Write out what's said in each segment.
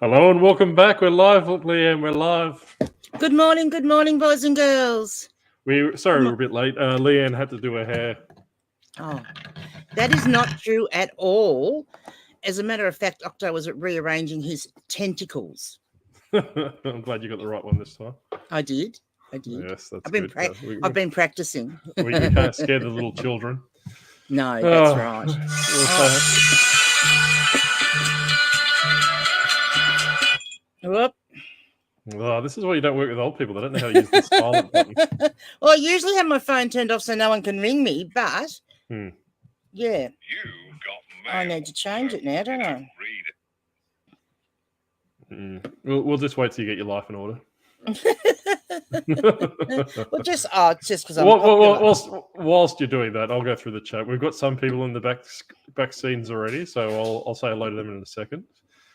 Hello and welcome back. We're live. Look, Leanne, we're live. Good morning, boys and girls. We're a bit late. Leanne had to do her hair. Oh, that is not true at all. As a matter of fact, Octo was rearranging his tentacles. I'm glad you got the right one this time. I did. Yes, that's I've been practicing. We can't scare the little children. No, that's right. Whoop. Oh, this is why you don't work with old people. They don't know how to use the silent button. Well, I usually have my phone turned off so no one can ring me, but yeah, I need to change it now, don't I? We'll just wait till you get your life in order. Well, just because I'm whilst you're doing that, I'll go through the chat. We've got some people in the back scenes already, so I'll say hello to them in a second.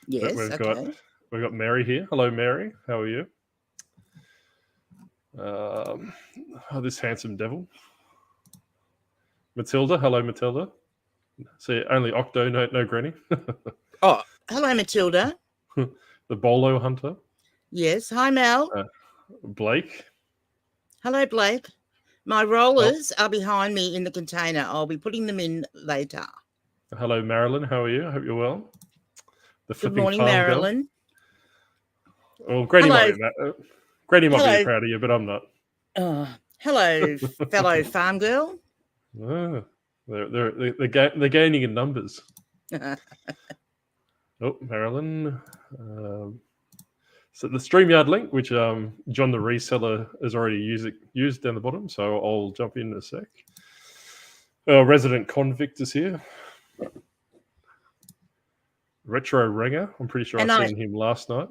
Yes, We've got Mary here. Hello, Mary. How are you? This handsome devil. Matilda. Hello, Matilda. See, only Octo, no Granny. Oh, hello, Matilda. The Bolo Hunter. Yes. Hi, Mel. Blake. Hello, Blake. My rollers are behind me in the container. I'll be putting them in later. Hello, Marilyn. How are you? I hope you're well. Good morning, Marilyn. Girl. Well, Granny might be proud of you, but I'm not. Hello, fellow farm girl. They're gaining in numbers. Marilyn. So the StreamYard link, which John the Reseller has already used down the bottom, so I'll jump in a sec. Resident Convict is here. Retro Ringer. I'm pretty sure I've seen him last night.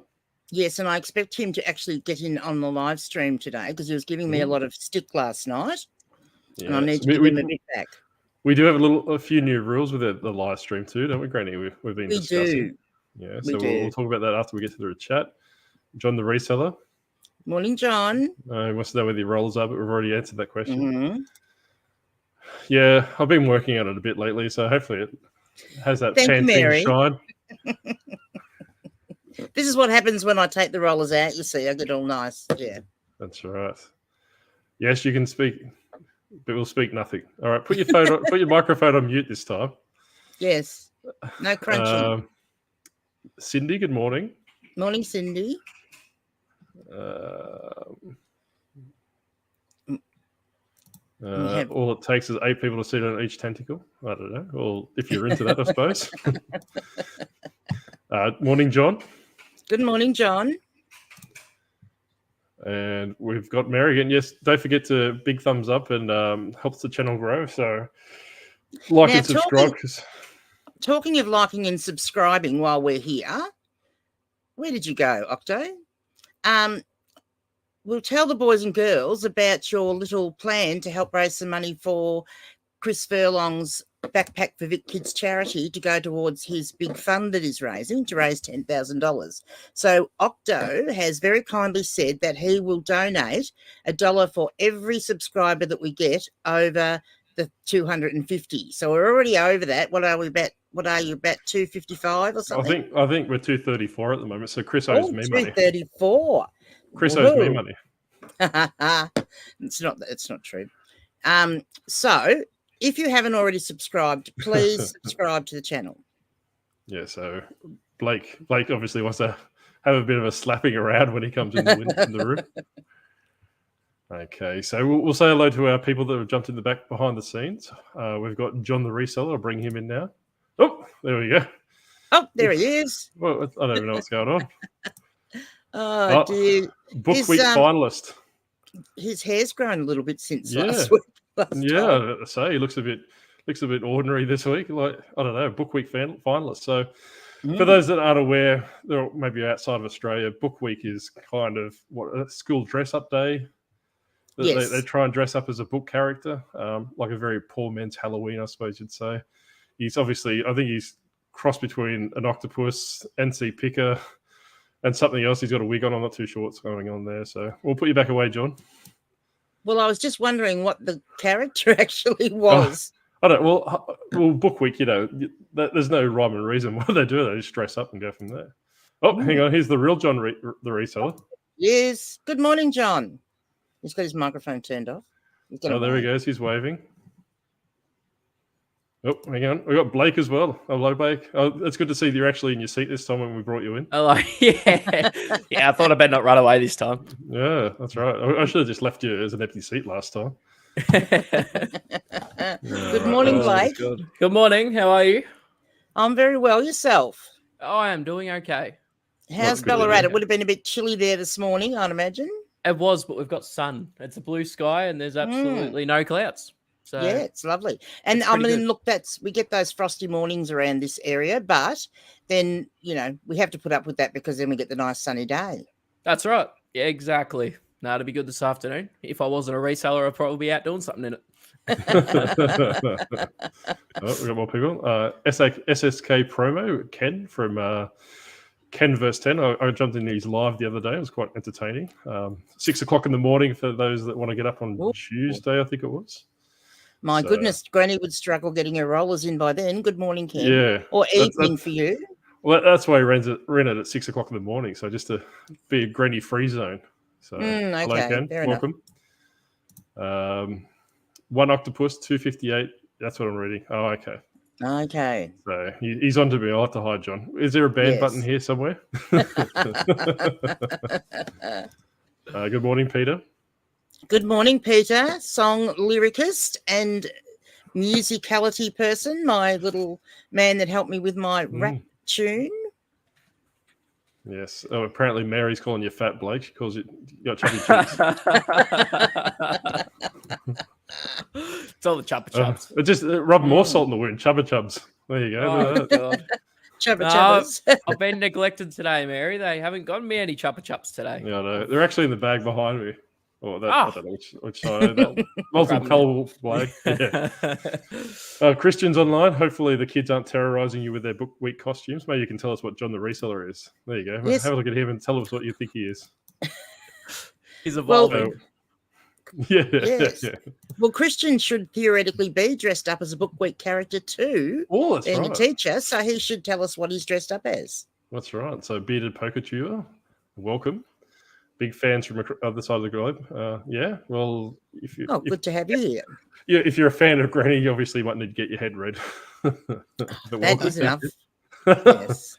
Yes, and I expect him to actually get in on the live stream today because he was giving me a lot of stick last night, and I need to give him a bit back. We do have a few new rules with the live stream too, don't we, Granny? We've been discussing. Yeah, so we'll talk about that after we get through the chat. John the Reseller. Morning, John. He wants to know where the rollers are, but we've already answered that question. Mm-hmm. Yeah, I've been working on it a bit lately, so hopefully it has that fancy shine. This is what happens when I take the rollers out. You see, I get all nice. Yeah. That's right. Yes, you can speak, but we'll speak nothing. All right, put your microphone on mute this time. Yes. No crunching. Cindy, good morning. Morning, Cindy. All it takes is 8 people to sit on each tentacle. I don't know. Well, if you're into that, I suppose. Morning, John. Good morning, John. And we've got Mary again. Yes, don't forget to big thumbs up and helps the channel grow. So like and subscribe. Talking of liking and subscribing while we're here, where did you go, Octo? We'll tell the boys and girls about your little plan to help raise some money for Chris Furlong's Backpack for Vic Kids charity to go towards his big fund that he's raising to raise $10,000. So Octo has very kindly said that he will donate $1 for every subscriber that we get over the 250. So we're already over that. What are we about? What are you, about 255 or something? I think we're 234 at the moment. So Chris owes me money. 234. Chris owes me money. It's not true. So if you haven't already subscribed, please subscribe to the channel. Yeah, so Blake obviously wants to have a bit of a slapping around when he comes in the room. Okay, so we'll say hello to our people that have jumped in the back behind the scenes. We've got John the Reseller. I'll bring him in now. Oh, there we go. Oh, there he is. Well, I don't even know what's going on. Oh, dear. Book Week finalist. His hair's grown a little bit since last week. I say he looks a bit ordinary this week. Like, I don't know, Book Week finalist. So for those that aren't aware, they're maybe outside of Australia, Book Week is kind of a school dress up day. Yes. They try and dress up as a book character, like a very poor man's Halloween, I suppose you'd say. He's obviously, I think he's crossed between an octopus, NC Picker, and something else. He's got a wig on. I'm not too sure what's going on there. So we'll put you back away, John. Well, I was just wondering what the character actually was. I don't. Well, Book Week, there's no rhyme and reason why they do it. They just dress up and go from there. Oh, hang on. Here's the real John, the reseller. Yes. Good morning, John. He's got his microphone turned off. Oh, there he goes. He's waving. Oh, hang on. We got Blake as well. Hello, Blake. Oh, it's good to see that you're actually in your seat this time when we brought you in. Hello. Yeah. I thought I better not run away this time. Yeah, that's right. I should have just left you as an empty seat last time. Good morning, Blake. Good morning. How are you? I'm very well. Yourself? Oh, I am doing okay. How's Ballarat? It would have been a bit chilly there this morning, I'd imagine. It was, but we've got sun. It's a blue sky and there's absolutely no clouds. So yeah, it's lovely. And I mean, look, we get those frosty mornings around this area, but then, we have to put up with that because then we get the nice sunny day. That's right. Yeah, exactly. No, it'll be good this afternoon. If I wasn't a reseller, I'd probably be out doing something in it. Oh, we got more people. SSK promo, Ken from Ken vs 10. I jumped into his live the other day. It was quite entertaining. 6 o'clock in the morning for those that want to get up on Tuesday, I think it was. My goodness, Granny would struggle getting her rollers in by then. Good morning, Ken. Yeah. Or evening for you. Well, that's why he ran it at 6 o'clock in the morning. So just to be a Granny free zone. So okay. hello, Ken. Fair Welcome. One Octopus, 258. That's what I'm reading. Oh, okay. Okay. So he's on to me. I'll have to hide John. Is there a ban button here somewhere? Good morning, Peter. Good morning, Peter. Song lyricist and musicality person. My little man that helped me with my rap tune. Yes. Oh, apparently Mary's calling you fat, Blake. She calls you got chubby cheeks. It's all the chubba chubs. Just rub more salt in the wound. Chubba chubs. There you go. Oh, God. Chubbas. I've been neglected today, Mary. They haven't gotten me any chubba chups today. Yeah, no, they're actually in the bag behind me. I don't know which side. That multiple colour Blake. Yeah. Christian's online. Hopefully the kids aren't terrorising you with their book week costumes. Maybe you can tell us what John the Reseller is. There you go. Yes. Have a look at him and tell us what you think he is. He's evolving. Yes. Well, Christian should theoretically be dressed up as a book week character too. Oh, that's being right. a teacher, so he should tell us what he's dressed up as. That's right. So bearded poker tuber, welcome. Big fans from the other side of the globe. Well, good to have you here. Yeah, if you're a fan of Granny, you obviously might need to get your head read. That is enough. Yes.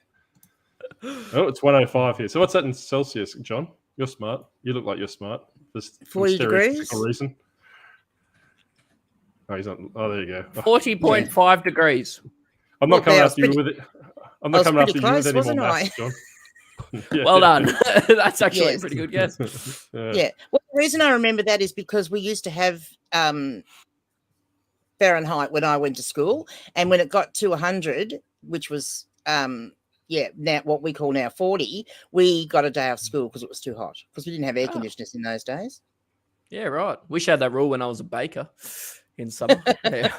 Oh, it's 105 here. So what's that in Celsius, John? You're smart. You look like you're smart. Just 40 degrees. Reason. Oh, he's not. Oh, there you go. 40.5 degrees. I'm not coming after you with it. I'm not coming after you with any more maths, John. Well done. That's actually a pretty good guess. Yeah. Well, the reason I remember that is because we used to have Fahrenheit when I went to school, and when it got to 100, which was now what we call now 40, we got a day off school because it was too hot, because we didn't have air conditioners in those days. Yeah, right. Wish I had that rule when I was a baker in summer. Yeah,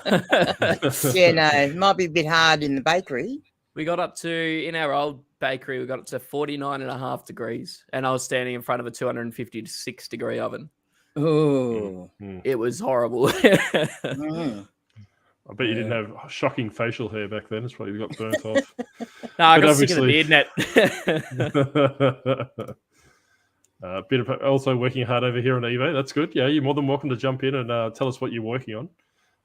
no, it might be a bit hard in the bakery. We got up to, in our old bakery, we got up to 49.5 degrees, and I was standing in front of a 256 degree oven. Oh, it was horrible. I bet you didn't have shocking facial hair back then. It's probably got burnt off. No, I got sick of the beard net. Bit of also working hard over here on eBay. That's good. Yeah, you're more than welcome to jump in and tell us what you're working on.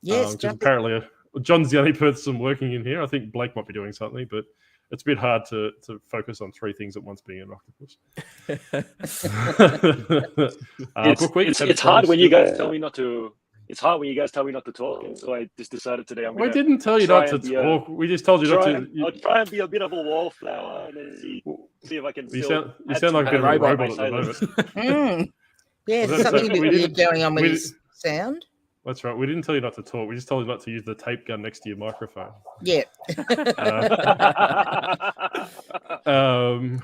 Yes, apparently John's the only person working in here. I think Blake might be doing something, but it's a bit hard to focus on 3 things at once being an octopus. It's hard when you guys tell me not to. It's hard when you guys tell me not to talk, and so I just decided today we didn't tell you not to talk. We just told you not to. I'll try and be a bit of a wallflower and then see if I can. You sound like a bit of a robot at the moment. Yeah, there's something a bit weird going on with his sound. That's right. We didn't tell you not to talk. We just told you not to use the tape gun next to your microphone. Yeah.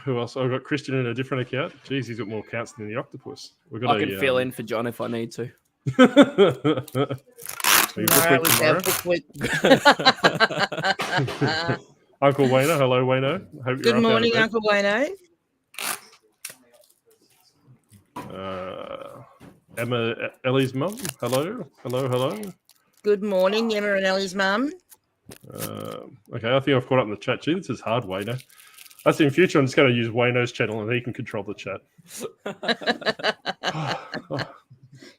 Who else? I've got Christian in a different account. Jeez, he's got more accounts than the octopus. I can fill in for John if I need to. Uncle Wayno. Hello, Wayno. Good morning, Uncle Wayno. Emma, Ellie's mum. Hello. Good morning, Emma and Ellie's mum. Okay, I think I've caught up in the chat. Gee, this is hard, Wayno. That's in future. I'm just going to use Wayno's channel, and he can control the chat.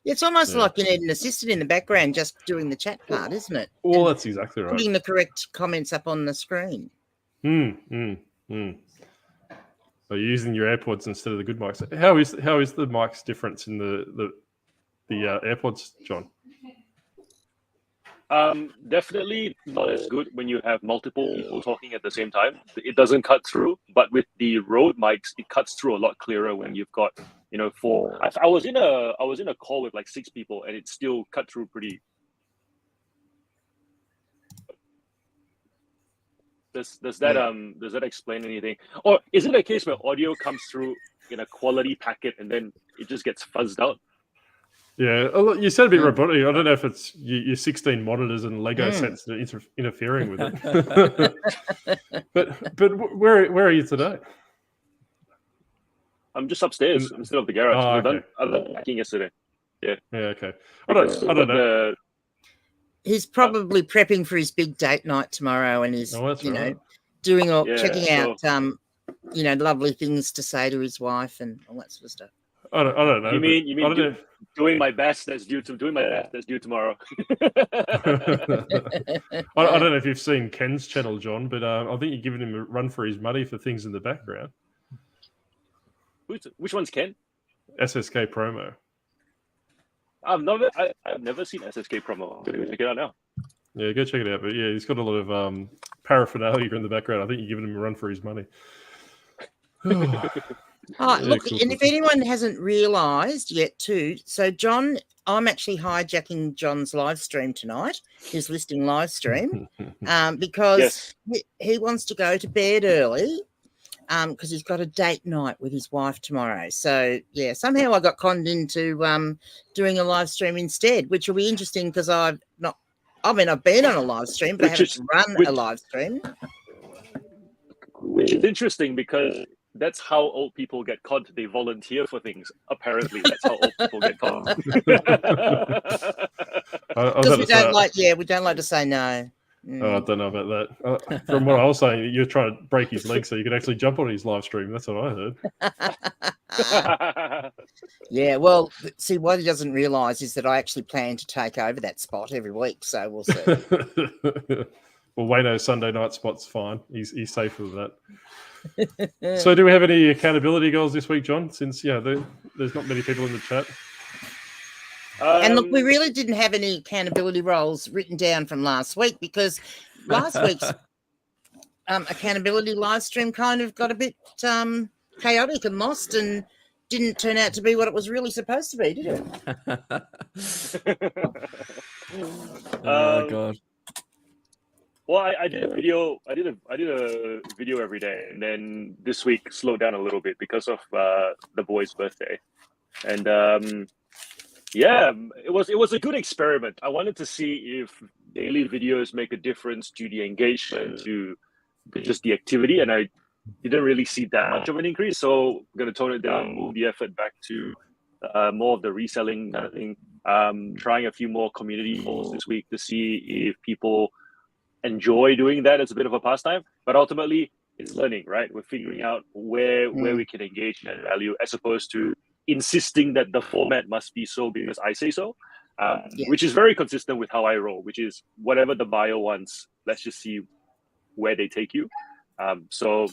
It's almost like you need an assistant in the background just doing the chat part, isn't it? Well, that's exactly right. Putting the correct comments up on the screen. So you're using your AirPods instead of the good mics. How is the mics difference in the AirPods, John? Definitely not as good when you have multiple people talking at the same time. It doesn't cut through, but with the Rode mics, it cuts through a lot clearer when you've got, four. I was in a call with like 6 people, and it still cut through pretty. Does that explain anything, or is it a case where audio comes through in a quality packet and then it just gets fuzzed out? Yeah, you said a bit robotic. I don't know if it's your 16 monitors and Lego sets that are interfering with it. but where are you today? I'm just upstairs instead of the garage. I've done packing yesterday. Yeah. Yeah. Okay. I don't know. He's probably prepping for his big date night tomorrow, and he's doing all checking out lovely things to say to his wife and all that sort of stuff. I don't know. You mean doing my best that's due tomorrow. I don't know if you've seen Ken's channel, John, but I think you're giving him a run for his money for things in the background. Which one's Ken? SSK promo. I've never seen SSK promo. I'm gonna check it out now. Yeah, go check it out. But yeah, he's got a lot of paraphernalia in the background. I think you're giving him a run for his money. Look, and if anyone hasn't realised yet too, so John, I'm actually hijacking John's live stream tonight, his listing live stream, because he wants to go to bed early because he's got a date night with his wife tomorrow. So, yeah, somehow I got conned into doing a live stream instead, which will be interesting because I've been on a live stream, but I haven't run a live stream. Which is interesting because that's how old people get conned. They volunteer for things. Apparently, that's how old people get conned. Because we don't like to say no. I don't know about that. From what I was saying, you're trying to break his leg so you can actually jump on his live stream. That's what I heard. Yeah, well, see, what he doesn't realise is that I actually plan to take over that spot every week, so we'll see. Well, Wayno's Sunday night spot's fine. He's safe with that. So do we have any accountability goals this week, John? Since, there's not many people in the chat. And look, we really didn't have any accountability roles written down from last week because last week's accountability live stream kind of got a bit chaotic and lost and didn't turn out to be what it was really supposed to be, did it? Oh God. Well, I did a video. I did a video every day, and then this week slowed down a little bit because of the boy's birthday, and it was a good experiment. I wanted to see if daily videos make a difference to the engagement, to just the activity, and I didn't really see that much of an increase. So I'm going to tone it down, move the effort back to more of the reselling kind of thing. Trying a few more community polls this week to see if people enjoy doing that as a bit of a pastime. But ultimately, it's learning, right? We're figuring out where we can engage and add value, as opposed to insisting that the format must be so because I say so, which is very consistent with how I roll, which is whatever the buyer wants, let's just see where they take you. So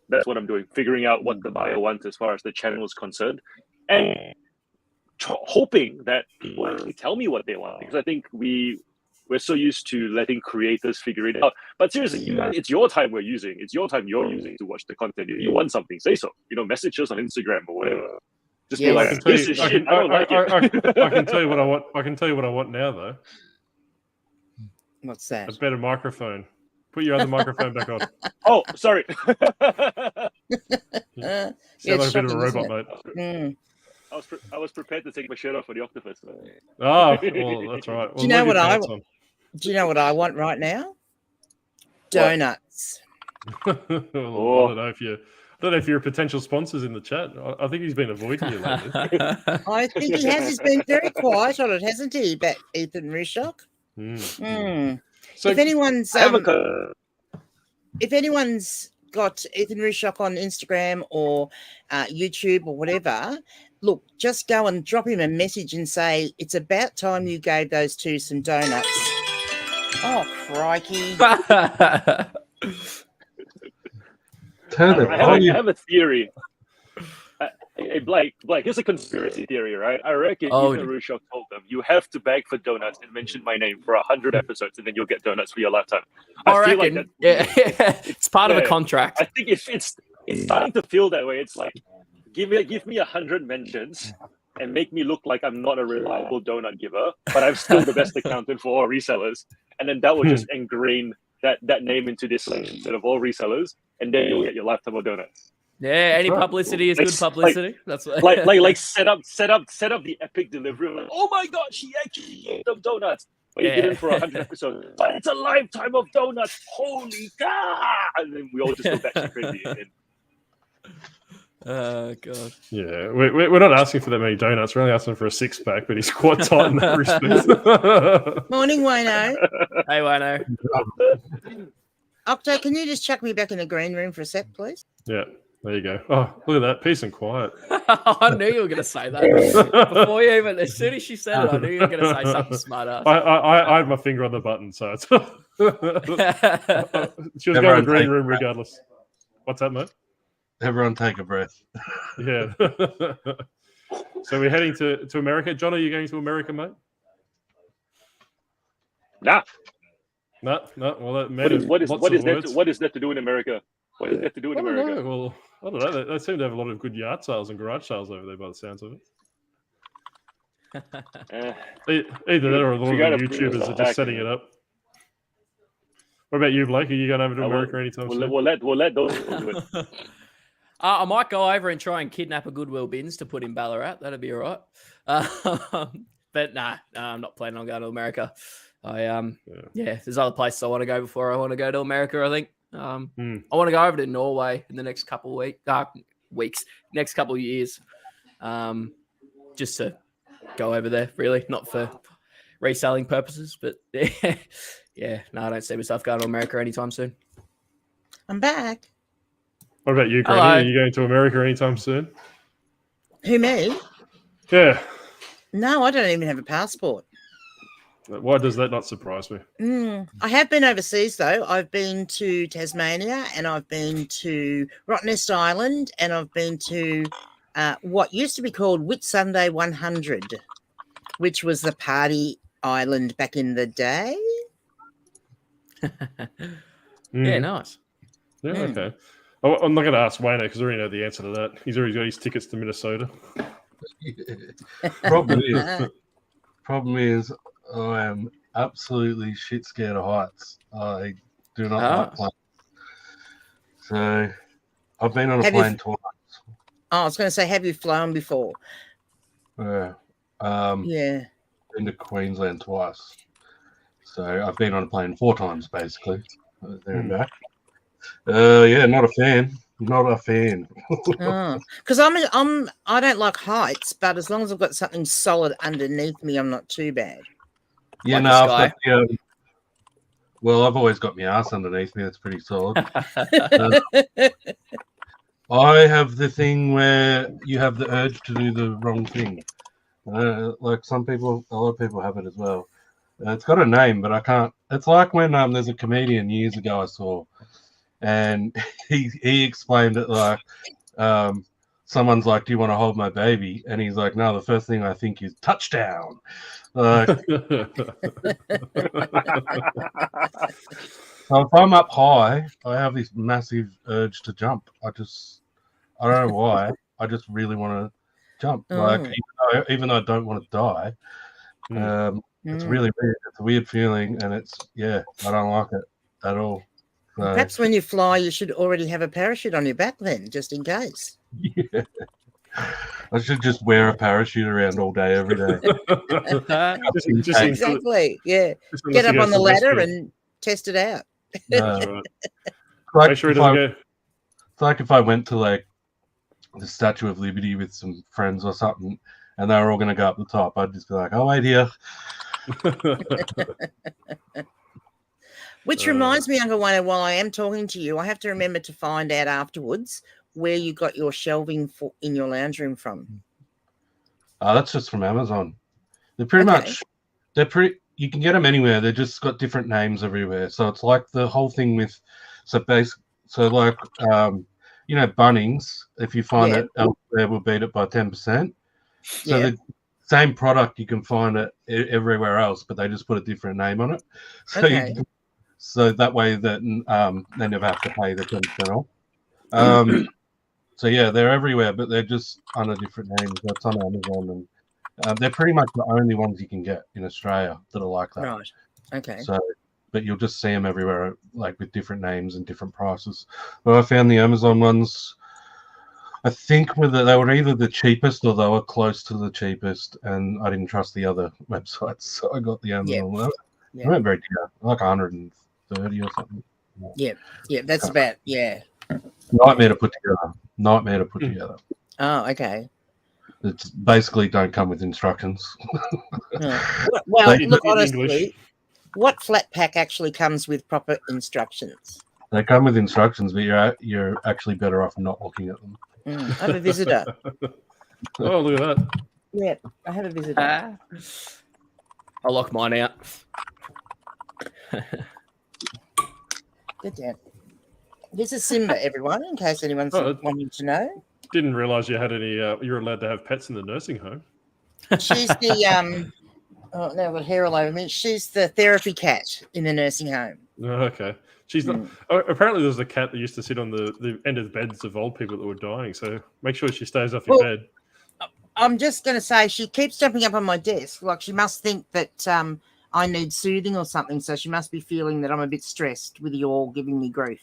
that's what I'm doing, figuring out what the buyer wants as far as the channel is concerned, and hoping that people actually tell me what they want, because I think we're so used to letting creators figure it out. But seriously, it's your time we're using. It's your time you're using to watch the content. If you want something, say so. Message us on Instagram or whatever. Just be like, this is shit. I don't like it. I can tell you what I want. I can tell you what I want now, though. What's that? A better microphone. Put your other microphone back on. Oh, sorry. Sound like a bit of a robot, mate. I was prepared to take my shirt off for the octopus. Oh, well, that's right. Well, do you know what I want? Do you know what I want right now? Donuts. I don't know if you're potential sponsors in the chat. I think he's been avoiding you lately. I think he has. He's been very quiet on it, hasn't he, Ethan Rishock? So if anyone's got Ethan Rushock on Instagram or YouTube or whatever, look, just go and drop him a message and say, it's about time you gave those two some donuts. Oh, crikey. I have a theory. Hey, Blake, here's a conspiracy theory, right? I reckon Ethan Rushock told them, you have to beg for donuts and mention my name for 100 episodes, and then you'll get donuts for your lifetime. I feel like that, it's part of a contract. I think it's starting to feel that way. It's like, give me 100 mentions and make me look like I'm not a reliable donut giver, but I'm still the best accountant for all resellers. And then that will just ingrain that name into this section of all resellers, and then you'll get your lifetime of donuts. Yeah, any publicity is good publicity. That's what... like set up the epic delivery. Like, oh my god, she actually ate them donuts. But you did it for 100 episodes. But it's a lifetime of donuts. Holy god! And then we all just go back crazy again. Oh god. Yeah, we're not asking for that many donuts. We're only asking for a 6-pack, but he's quite tight in that respect. Morning, Wayno. Hey, Wayno. Octo, can you just chuck me back in the green room for a sec, please? Yeah. There you go. Oh, look at that. Peace and quiet. I knew you were going to say that. Before you even, as soon as she said it, I knew you were going to say something smart ass. I had my finger on the button, so it's... she was going to the green room regardless. What's that, mate? Everyone take a breath. Yeah. So we're heading to America. John, are you going to America, mate? Nah. No. Well, that matters. What is that to do in America? What is that to do in America? Well, I don't know. They seem to have a lot of good yard sales and garage sales over there by the sounds of it. Either that or a lot of the YouTubers are just setting it up. What about you, Blake? Are you going over to America anytime soon? We'll let those people do it. I might go over and try and kidnap a Goodwill bins to put in Ballarat. That'd be all right. But nah, I'm not planning on going to America. There's other places I want to go before I want to go to America, I think. I want to go over to Norway in the next couple of weeks, next couple of years, just to go over there, really, not for reselling purposes, but I don't see myself going to America anytime soon. I'm back. What about you, Granny? Hello. Are you going to America anytime soon? Who, me? Yeah. No, I don't even have a passport. Why does that not surprise me? I have been overseas, though. I've been to Tasmania, and I've been to Rottnest Island, and I've been to what used to be called Whitsunday 100, which was the party island back in the day. Yeah, nice. Yeah, okay. I'm not going to ask Wayno because I already know the answer to that. He's already got his tickets to Minnesota. Problem is, I am absolutely shit scared of heights. I do not like planes. So I've been on a plane twice. I was going to say, have you flown before? Yeah. Been to Queensland twice. So I've been on a plane 4 times, basically. There and back. Not a fan. Not a fan. Because I don't like heights, but as long as I've got something solid underneath me, I'm not too bad. Yeah, like well, I've always got my ass underneath me. That's pretty solid. I have the thing where you have the urge to do the wrong thing. Like a lot of people have it as well. It's got a name, but I can't. It's like when there's a comedian years ago I saw, and he explained it like someone's like, "Do you want to hold my baby?" And he's like, "No, the first thing I think is touchdown." So if I'm up high, I have this massive urge to jump. I don't know why. I just really want to jump. Like even though I don't want to die. It's really weird. It's a weird feeling, and I don't like it at all. So, perhaps when you fly, you should already have a parachute on your back then, just in case. Yeah. I should just wear a parachute around all day, every day. Exactly. Yeah. Get up on the ladder and test it out. Make sure it doesn't go. It's like if I went to like the Statue of Liberty with some friends or something, and they were all going to go up the top, I'd just be like, "Oh, wait here." Which reminds me, Uncle Wayne, while I am talking to you, I have to remember to find out afterwards where you got your shelving in your lounge room from. That's just from Amazon. They're pretty much, you can get them anywhere. They're just got different names everywhere. So it's like the whole thing with, like, Bunnings, if you find it elsewhere, will beat it by 10%. So the same product, you can find it everywhere else, but they just put a different name on it. So so that way that they never have to pay the 10% off. So yeah, they're everywhere, but they're just under different names. That's on Amazon, and they're pretty much the only ones you can get in Australia that are like that. Right. Okay. So, but you'll just see them everywhere, like with different names and different prices. But I found the Amazon ones, I think they were either the cheapest or they were close to the cheapest, and I didn't trust the other websites, so I got the Amazon one. I went very dear, like 130 or something. Yeah, that's about Nightmare to put together. Oh, okay. It's basically don't come with instructions. Well, look, honestly, what flat pack actually comes with proper instructions? They come with instructions, but you're actually better off not looking at them. I have a visitor. Oh, look at that. Yeah, I have a visitor. I'll lock mine out. Good down. This is Simba, everyone, in case anyone's wanting to know. Didn't realise you had any. You're allowed to have pets in the nursing home. She's the oh no, I've got hair all over me. She's the therapy cat in the nursing home. Oh, okay. She's not. Apparently, there was a cat that used to sit on the end of the beds of old people that were dying. So make sure she stays off your bed. I'm just going to say she keeps jumping up on my desk. Like she must think that I need soothing or something. So she must be feeling that I'm a bit stressed with you all giving me grief.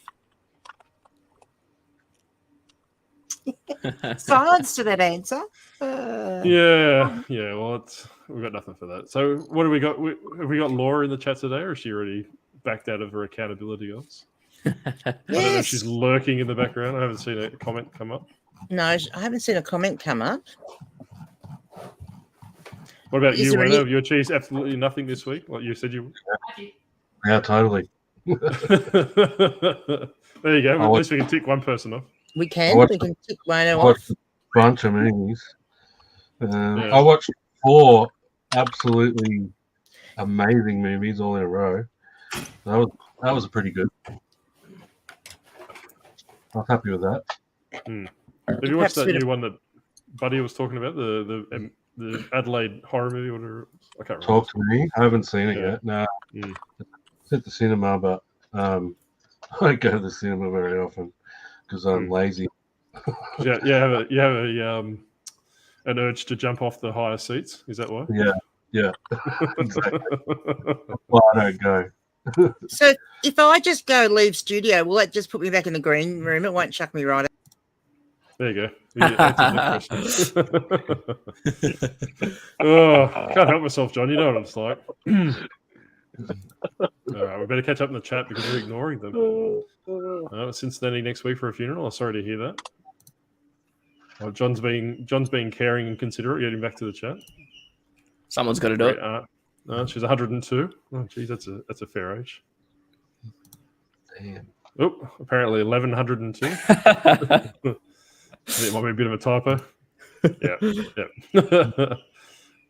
Silence to that answer. Yeah. Well, we've got nothing for that. So what have we got? Have we got Laura in the chat today, or is she already backed out of her accountability goals? I don't know if she's lurking in the background. I haven't seen a comment come up. No, I haven't seen a comment come up. What about you, Wayne? Have you achieved absolutely nothing this week? Like you said you. Yeah, totally. There you go. At least we can tick one person off. We can tick Wayne off. A bunch of movies. I watched 4 absolutely amazing movies all in a row. That was pretty good. I was happy with that. Have you watched that new one that Buddy was talking about? The Adelaide horror movie? Whatever. I can't remember. Talk to me. I haven't seen it yet. No. It's at the cinema, but I don't go to the cinema very often because I'm lazy. You have an urge to jump off the higher seats. Is that why? Yeah. Exactly. Well, I don't go. So if I just go leave studio, will that just put me back in the green room? It won't chuck me right out. There you go. You answered the question. Can't help myself, John. You know what I'm like. All right, we better catch up in the chat because we're ignoring them. Cincinnati next week for a funeral. I'm sorry to hear that. John's being caring and considerate. Getting back to the chat. Someone's got to do it. She's 102. Oh, geez, that's a fair age. Damn. Oh, apparently 1102. It might be a bit of a typo. Yeah.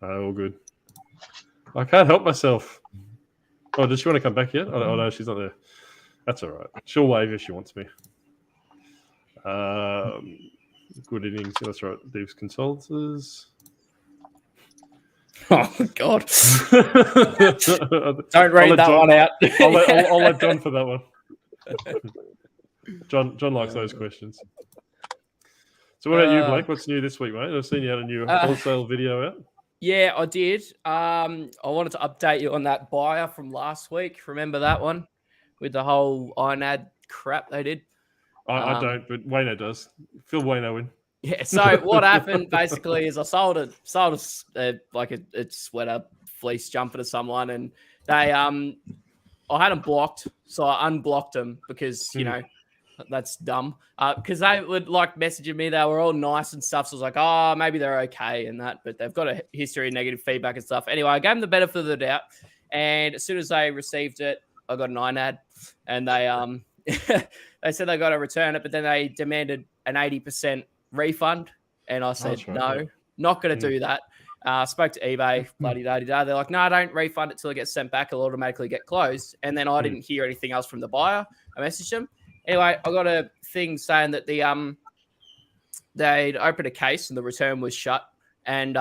All good. I can't help myself. Oh, does she want to come back yet? Oh no, she's not there. That's all right. She'll wave if she wants me. Good innings. That's right. Dave's consultants. Oh God! Don't read that one out. I'll let John for that one. John likes those questions. So what about you, Blake? What's new this week, mate? I've seen you had a new wholesale video out. Yeah, I did. I wanted to update you on that buyer from last week. Remember that one with the whole INAD crap they did? I don't, but Wayno does. Fill Wayno in. Yeah. So what happened basically is I sold a sweater fleece jumper to someone, and they I had them blocked, so I unblocked them because you know. That's dumb. Because they would messaging me. They were all nice and stuff. So I was like, oh, maybe they're okay and that. But they've got a history of negative feedback and stuff. Anyway, I gave them the benefit of the doubt. And as soon as they received it, I got an INAD, and they they said they got to return it, but then they demanded an 80% refund, and I said no, not going to do that. Spoke to eBay, bloody da. They're like, no, don't refund it till it gets sent back. It'll automatically get closed. And then I didn't hear anything else from the buyer. I messaged them. Anyway, I got a thing saying that they'd opened a case and the return was shut, and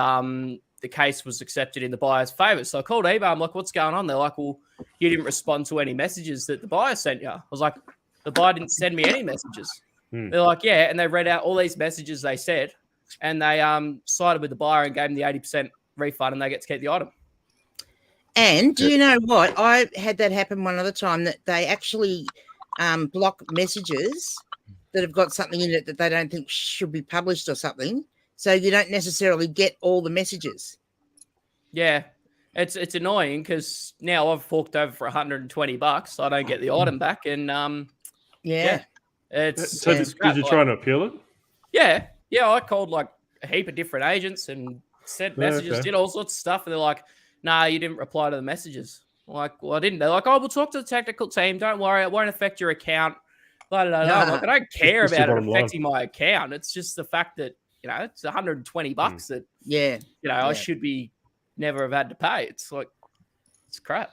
the case was accepted in the buyer's favor. So I called eBay. I'm like, what's going on? They're like, well, you didn't respond to any messages that the buyer sent you. I was like, the buyer didn't send me any messages. They're like, yeah, and they read out all these messages they said, and they sided with the buyer and gave them the 80% refund, and they get to keep the item. And do you know what? I had that happen one other time, that they actually block messages that have got something in it that they don't think should be published or something. So you don't necessarily get all the messages. Yeah, it's annoying because now I've forked over for $120. So I don't get the item back, and it's. So did you try and appeal it? Yeah, I called like a heap of different agents and sent messages, did all sorts of stuff, and they're like, "Nah, you didn't reply to the messages." I'm like, well, I didn't. They're like, "Oh, we'll talk to the technical team. Don't worry, it won't affect your account." Blah, blah, blah. I'm like, I don't care about it affecting my account. It's just the fact that it's $120 that I should be never have had to pay. It's like it's crap.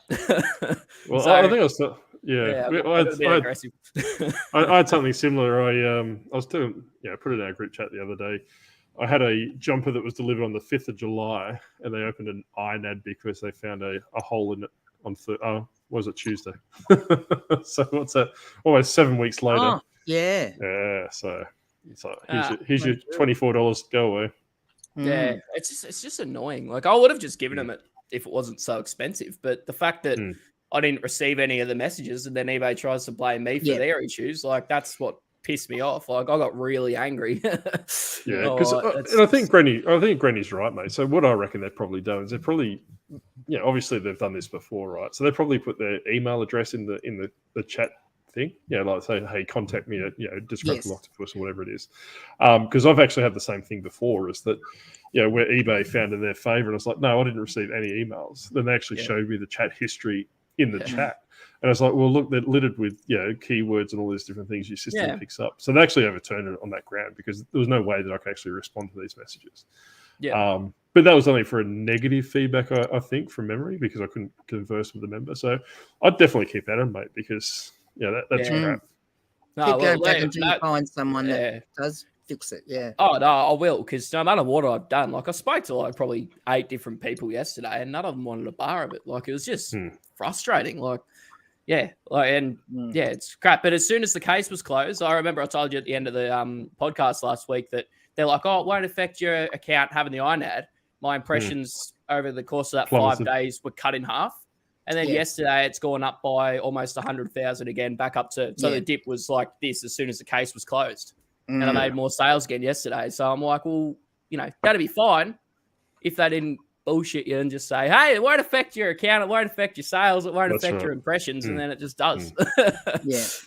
Well, so, I think I was I had something similar. I was doing put it in our group chat the other day. I had a jumper that was delivered on the 5th of July, and they opened an INAD because they found a hole in it on was it Tuesday? So what's that? Almost 7 weeks later. Oh, yeah. Yeah. So it's like here's your $24. Go away. Yeah, it's just annoying. Like I would have just given them it if it wasn't so expensive, but the fact that I didn't receive any of the messages, and then eBay tries to blame me for their issues, like that's what pissed me off. Like I got really angry. Because I think Granny's right, mate. So what I reckon they've probably done is they've probably, obviously they've done this before, right? So they probably put their email address in the chat thing. Like say, hey, contact me at Disgruntled Octopus or whatever it is. Because I've actually had the same thing before. Is that where eBay found in their favor, and I was like, no, I didn't receive any emails. Then they actually showed me the chat history in the chat. And I was like, well, look, they're littered with keywords and all these different things your system picks up. So they actually overturned it on that ground because there was no way that I could actually respond to these messages. Yeah. But that was only for a negative feedback, I think, from memory, because I couldn't converse with the member. So I'd definitely keep at them, mate, because that's crap. Keep going back until you find someone that does fix it. Yeah. Oh no, I will, because no matter what I've done, like I spoke to like probably 8 different people yesterday, and none of them wanted a bar of it. Like it was just frustrating. Like. It's crap. But as soon as the case was closed, I remember I told you at the end of the podcast last week that they're like, oh, it won't affect your account having the INAD. My impressions over the course of that 5 days were cut in half. And then yesterday it's gone up by almost 100,000 again, back up to, so the dip was like this as soon as the case was closed. And I made more sales again yesterday. So I'm like, well, that'd be fine if they didn't bullshit you and just say, hey, it won't affect your account, it won't affect your sales, it won't affect your impressions, and then it just does.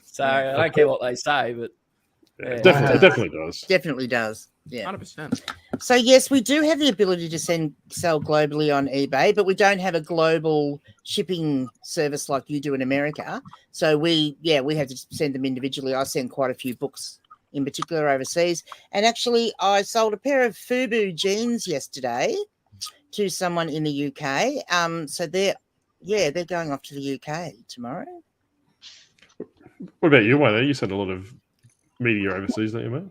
So I don't care what they say, but it definitely does. Definitely does. Yeah. 100%. So yes, we do have the ability to sell globally on eBay, but we don't have a global shipping service like you do in America. So we have to send them individually. I send quite a few books in particular overseas. And actually I sold a pair of FUBU jeans yesterday to someone in the UK. So they're going off to the UK tomorrow. What about you, Wayne? You sent a lot of media overseas, don't you, mate?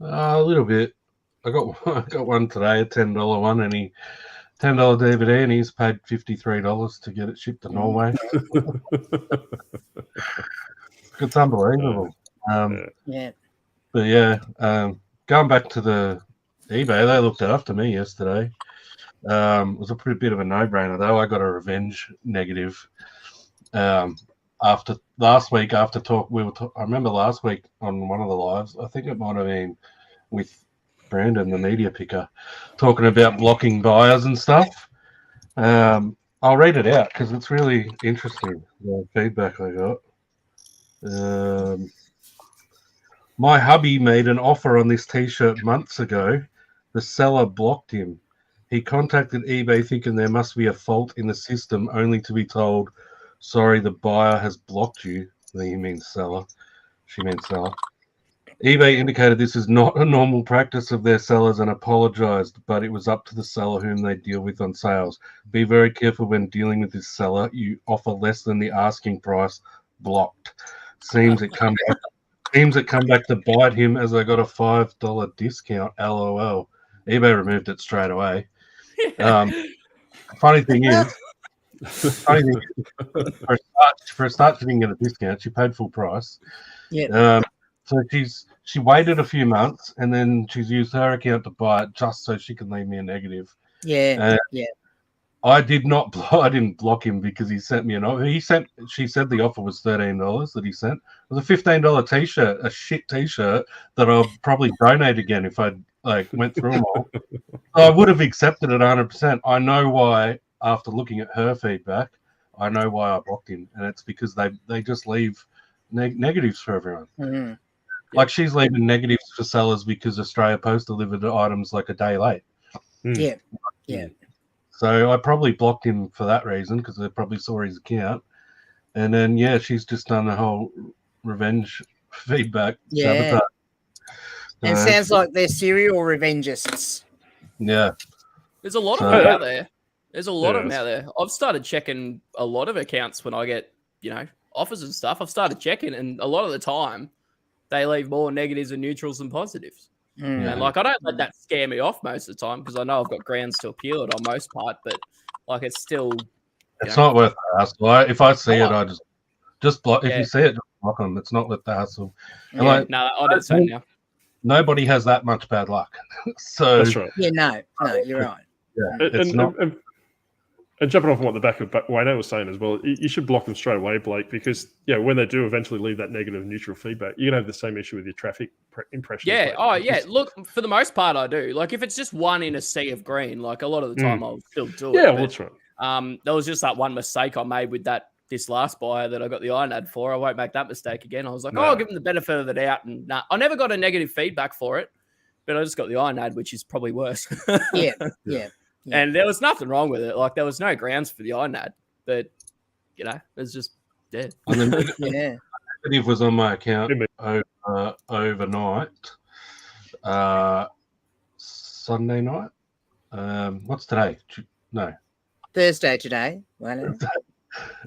A little bit. I got one today, a $10 one, and $10 DVD, and he's paid $53 to get it shipped to Norway. It's unbelievable. But going back to the eBay, they looked after me yesterday. It was a pretty bit of a no-brainer, though. I got a revenge negative. After last week, I remember last week on one of the lives, I think it might have been with Brandon, the media picker, talking about blocking buyers and stuff. I'll read it out because it's really interesting, the feedback I got. My hubby made an offer on this T-shirt months ago. The seller blocked him. He contacted eBay thinking there must be a fault in the system, only to be told Sorry, the buyer has blocked you. He means seller. She means seller. eBay indicated this is not a normal practice of their sellers and apologized, but it was up to the seller whom they deal with on sales. Be very careful when dealing with this seller. You offer less than the asking price. Blocked. Seems it come back to bite him as I got a $5 discount. LOL. eBay removed it straight away. Funny thing is, for a start, she didn't get a discount. She paid full price. Yeah. So she waited a few months and then she's used her account to buy it just so she can leave me a negative. Yeah. I didn't block him because he sent me an offer. She said the offer was $13 that he sent. It was a $15 t-shirt, a shit t-shirt that I'll probably donate again if I went through them all. I would have accepted it 100%. I know why. After looking at her feedback, I know why I blocked him, and it's because they just leave negatives for everyone. Mm-hmm. Like she's leaving negatives for sellers because Australia Post delivered items like a day late. Yeah. So I probably blocked him for that reason because they probably saw his account. And then, she's just done the whole revenge feedback. Yeah. Sabotage. And it sounds like they're serial revengists. Yeah. There's a lot of them out there. There's a lot of them out there. I've started checking a lot of accounts when I get, offers and stuff. I've started checking, and a lot of the time they leave more negatives and neutrals than positives. And I don't let that scare me off most of the time because I know I've got grounds to appeal it on most part, but it's still it's not worth the hassle. If I see it, I just block. If you see it, just block them. It's not worth the hassle. And no, I do the same now. Nobody has that much bad luck. So that's right. Yeah, no, you're right. Yeah, it's not. And jumping off on what the back of Wayno was saying as well, you should block them straight away, Blake, because when they do eventually leave that negative neutral feedback, you're gonna have the same issue with your traffic impressions. Yeah. Look, for the most part, I do. If it's just one in a sea of green, a lot of the time I'll still do it. Yeah, well, that's right. There was just that one mistake I made with this last buyer that I got the iron ad for. I won't make that mistake again. I was like, I'll give them the benefit of the doubt, and I never got a negative feedback for it, but I just got the iron ad, which is probably worse. Yeah. And there was nothing wrong with it. There was no grounds for the iron ad, but it's just dead. And the negative was on my account overnight, Sunday night. What's today? No, Thursday today.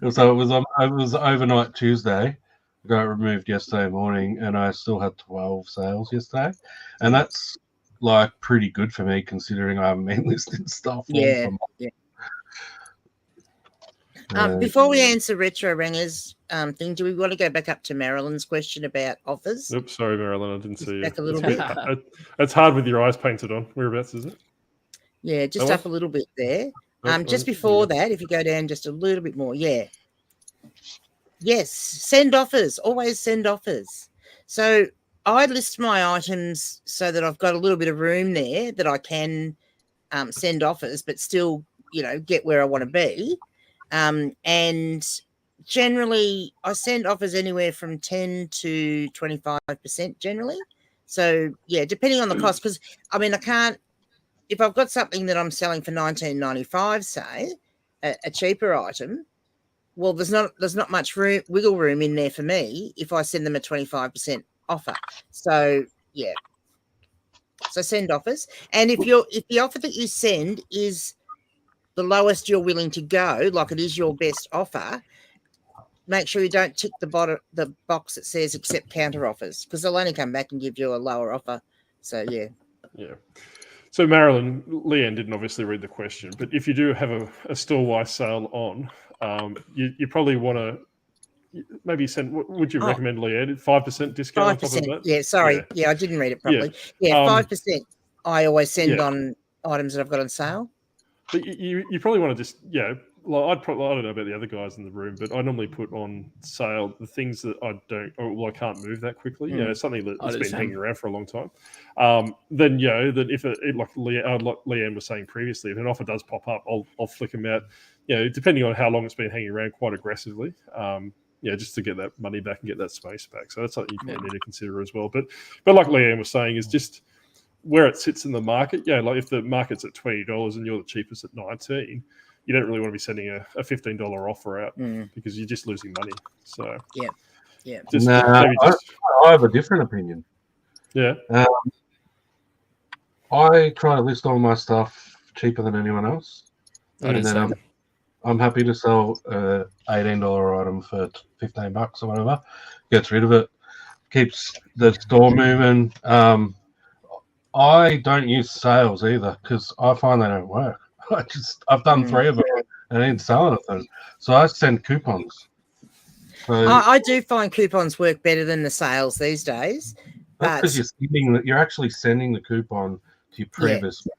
So it was overnight Tuesday. I got removed yesterday morning, and I still had 12 sales yesterday, and that's pretty good for me considering I haven't been listing stuff. Before we answer Retro Rangers thing, do we want to go back up to Marilyn's question about offers? Oops, sorry, Marilyn, I didn't see you. Back a little bit. It's hard with your eyes painted on. Whereabouts is it? Yeah, just up a little bit there. Just before that, if you go down just a little bit more, yes, send offers. Always send offers. So I list my items so that I've got a little bit of room there that I can send offers, but still, get where I want to be. And generally, I send offers anywhere from 10 to 25% generally. So, depending on the cost, because, I can't, if I've got something that I'm selling for $19.95, say, a cheaper item, well, there's not much wiggle room in there for me if I send them a 25% offer. So send offers, and if the offer that you send is the lowest you're willing to go, like it is your best offer, make sure you don't tick the box that says accept counter offers, because they'll only come back and give you a lower offer. So so Marilyn, Leanne didn't obviously read the question, but if you do have a store-wide sale on, you probably want to maybe send. Would you recommend, Leanne, 5% discount? 5%. Yeah, sorry. Yeah, I didn't read it properly. Yeah, 5%. I always send on items that I've got on sale. But you probably want to just I don't know about the other guys in the room, but I normally put on sale the things that I can't move that quickly. Something that's been hanging around for a long time. Then that if like Leanne was saying previously, if an offer does pop up, I'll flick them out. Depending on how long it's been hanging around, quite aggressively. Just to get that money back and get that space back. So that's something you probably need to consider as well. But like Leanne was saying, is just where it sits in the market. Like if the market's at $20 and you're the cheapest at $19, you don't really want to be sending a $15 offer out because you're just losing money. So yeah. I have a different opinion. Yeah. I try to list all my stuff cheaper than anyone else. And then I'm happy to sell a $18 item for $15 or whatever. Gets rid of it. Keeps the store moving. I don't use sales either because I find they don't work. I've done 3 of them and I didn't sell anything. So I send coupons. So I do find coupons work better than the sales these days. That's because you're actually sending the coupon to your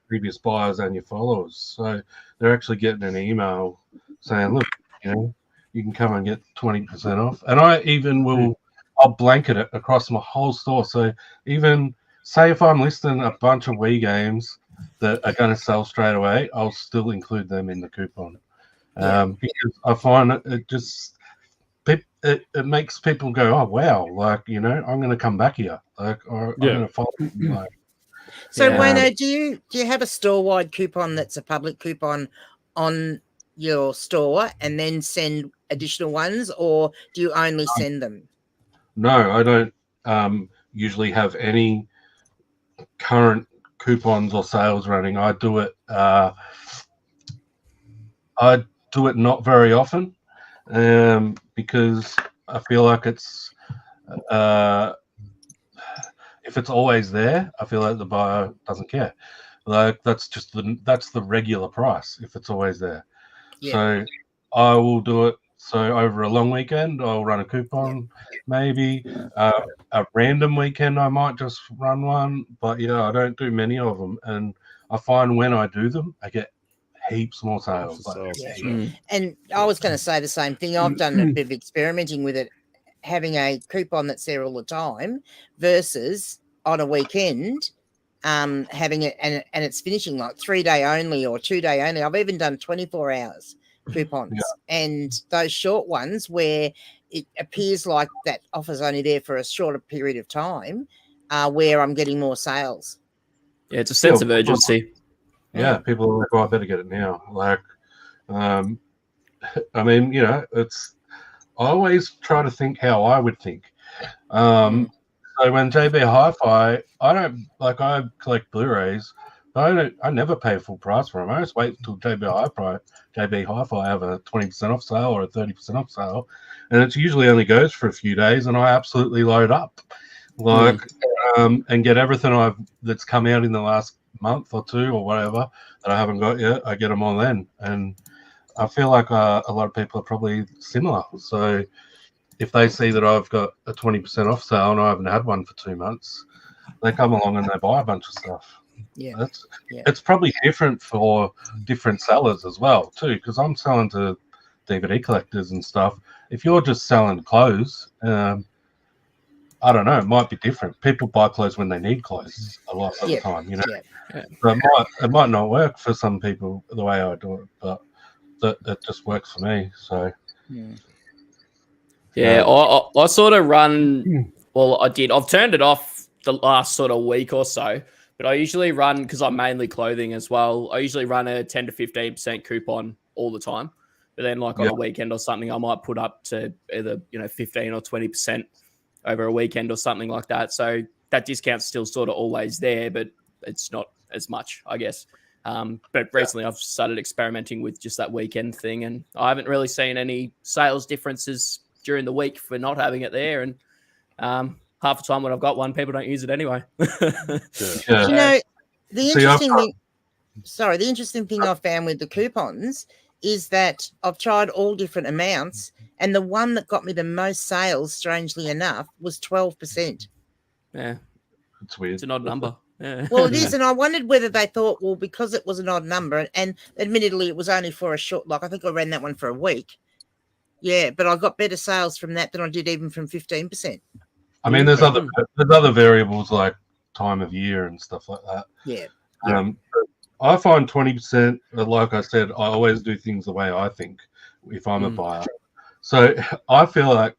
previous buyers and your followers. So they're actually getting an email saying, look, you can come and get 20% off. And I even I'll blanket it across my whole store. So even say if I'm listing a bunch of Wii games that are going to sell straight away, I'll still include them in the coupon. Because I find it makes people go, oh wow, like I'm going to come back here, like or I'm going to follow. Like, so Wayno, do you have a store-wide coupon that's a public coupon on your store and then send additional ones, or do you only send them? No, I don't usually have any current coupons or sales running. I do it not very often because I feel like it's if it's always there, I feel like the buyer doesn't care. Like that's the regular price if it's always there. So I will do it. So over a long weekend, I'll run a coupon, maybe a random weekend I might just run one. But I don't do many of them, and I find when I do them, I get heaps more sales. And I was going to say the same thing. I've done a bit of experimenting with it, having a coupon that's there all the time versus on a weekend having it and it's finishing like 3-day only or 2-day only. I've even done 24 hours coupons and those short ones where it appears like that offer's only there for a shorter period of time where I'm getting more sales. Yeah, it's a sense of urgency. Yeah, people are like, oh, I better get it now. Like, I mean, it's I always try to think how I would think. So when JB Hi-Fi, I collect Blu-rays. I never pay full price for them. I just wait until JB Hi-Fi have a 20% off sale or a 30% off sale, and it usually only goes for a few days, and I absolutely load up, and get everything that's come out in the last month or 2 or whatever that I haven't got yet. I get them all then, and I feel like a lot of people are probably similar. So if they see that I've got a 20% off sale and I haven't had one for 2 months, they come along and they buy a bunch of stuff. It's probably different for different sellers as well too, because I'm selling to DVD collectors and stuff. If you're just selling clothes, I don't know, it might be different. People buy clothes when they need clothes a lot of the time, So it might not work for some people the way I do it, but it just works for me. So I sort of run. Well, I've turned it off the last sort of week or so, but I usually run, because I'm mainly clothing as well, I usually run a 10 to 15% coupon all the time. But then like on a weekend or something, I might put up to either 15 or 20% over a weekend or something like that. So that discount's still sort of always there, but it's not as much, I guess. But recently I've started experimenting with just that weekend thing, and I haven't really seen any sales differences during the week for not having it there. And half the time when I've got one, people don't use it anyway. The interesting thing I've found with the coupons is that I've tried all different amounts, and the one that got me the most sales, strangely enough, was 12%. Yeah. It's weird. It's an odd number. Yeah. Well, it is, and I wondered whether they thought, well, because it was an odd number, and admittedly it was only for a short, I think I ran that one for a week. Yeah, but I got better sales from that than I did even from 15%. I mean, there's other variables like time of year and stuff like that. Yeah. I find 20%, like I said, I always do things the way I think if I'm a buyer. So I feel like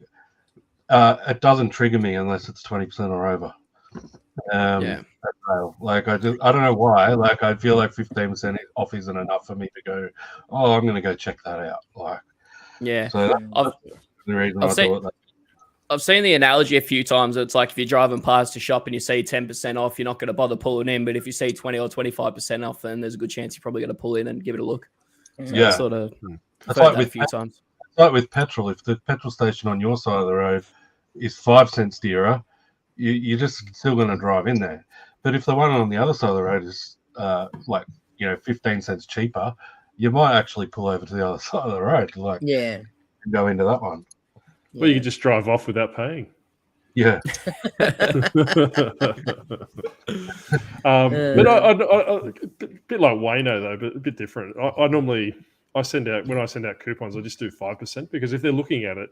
it doesn't trigger me unless it's 20% or over. At sale. Like I don't know why. Like I feel like 15% off isn't enough for me to go. Oh, I'm going to go check that out. Like so that's the reason I thought that. I've seen the analogy a few times. It's like if you're driving past a shop and you see 10% off, you're not going to bother pulling in. But if you see 20 or 25% off, then there's a good chance you're probably going to pull in and give it a look. So Yeah, sort of. That's like that a few times. It's like with petrol. If the petrol station on your side of the road is 5 cents dearer, you're just still going to drive in there. But if the one on the other side of the road is 15 cents cheaper, you might actually pull over to the other side of the road, and go into that one. Well, you can just drive off without paying. Yeah. But I a bit like Wayno though, but a bit different. When I send out coupons, I just do 5% because if they're looking at it,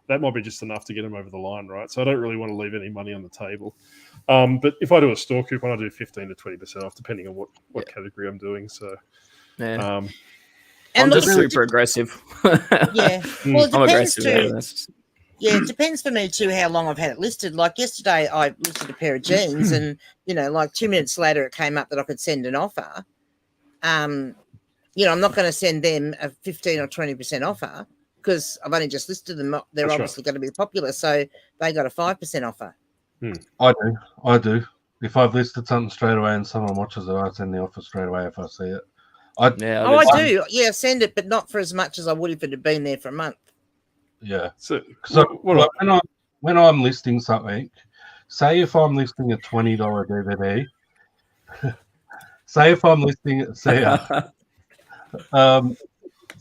that might be just enough to get them over the line, right? So I don't really want to leave any money on the table. But if I do a store coupon, I do 15 to 20% off, depending on what category I'm doing. So, and I'm just super aggressive. Yeah, well, it I'm depends aggressive. Yeah, it depends for me too how long I've had it listed. Like yesterday, I listed a pair of jeans, and like 2 minutes later, it came up that I could send an offer. I'm not going to send them a 15 or 20% offer because I've only just listed them. They're That's obviously going to be popular, so they got a 5% offer. I do. If I've listed something straight away and someone watches it, I send the offer straight away if I see it. I do. Yeah, send it, but not for as much as I would if it had been there for a month. Yeah. So when I'm listing something, say if I'm listing a $20 DVD, say if I'm listing a $20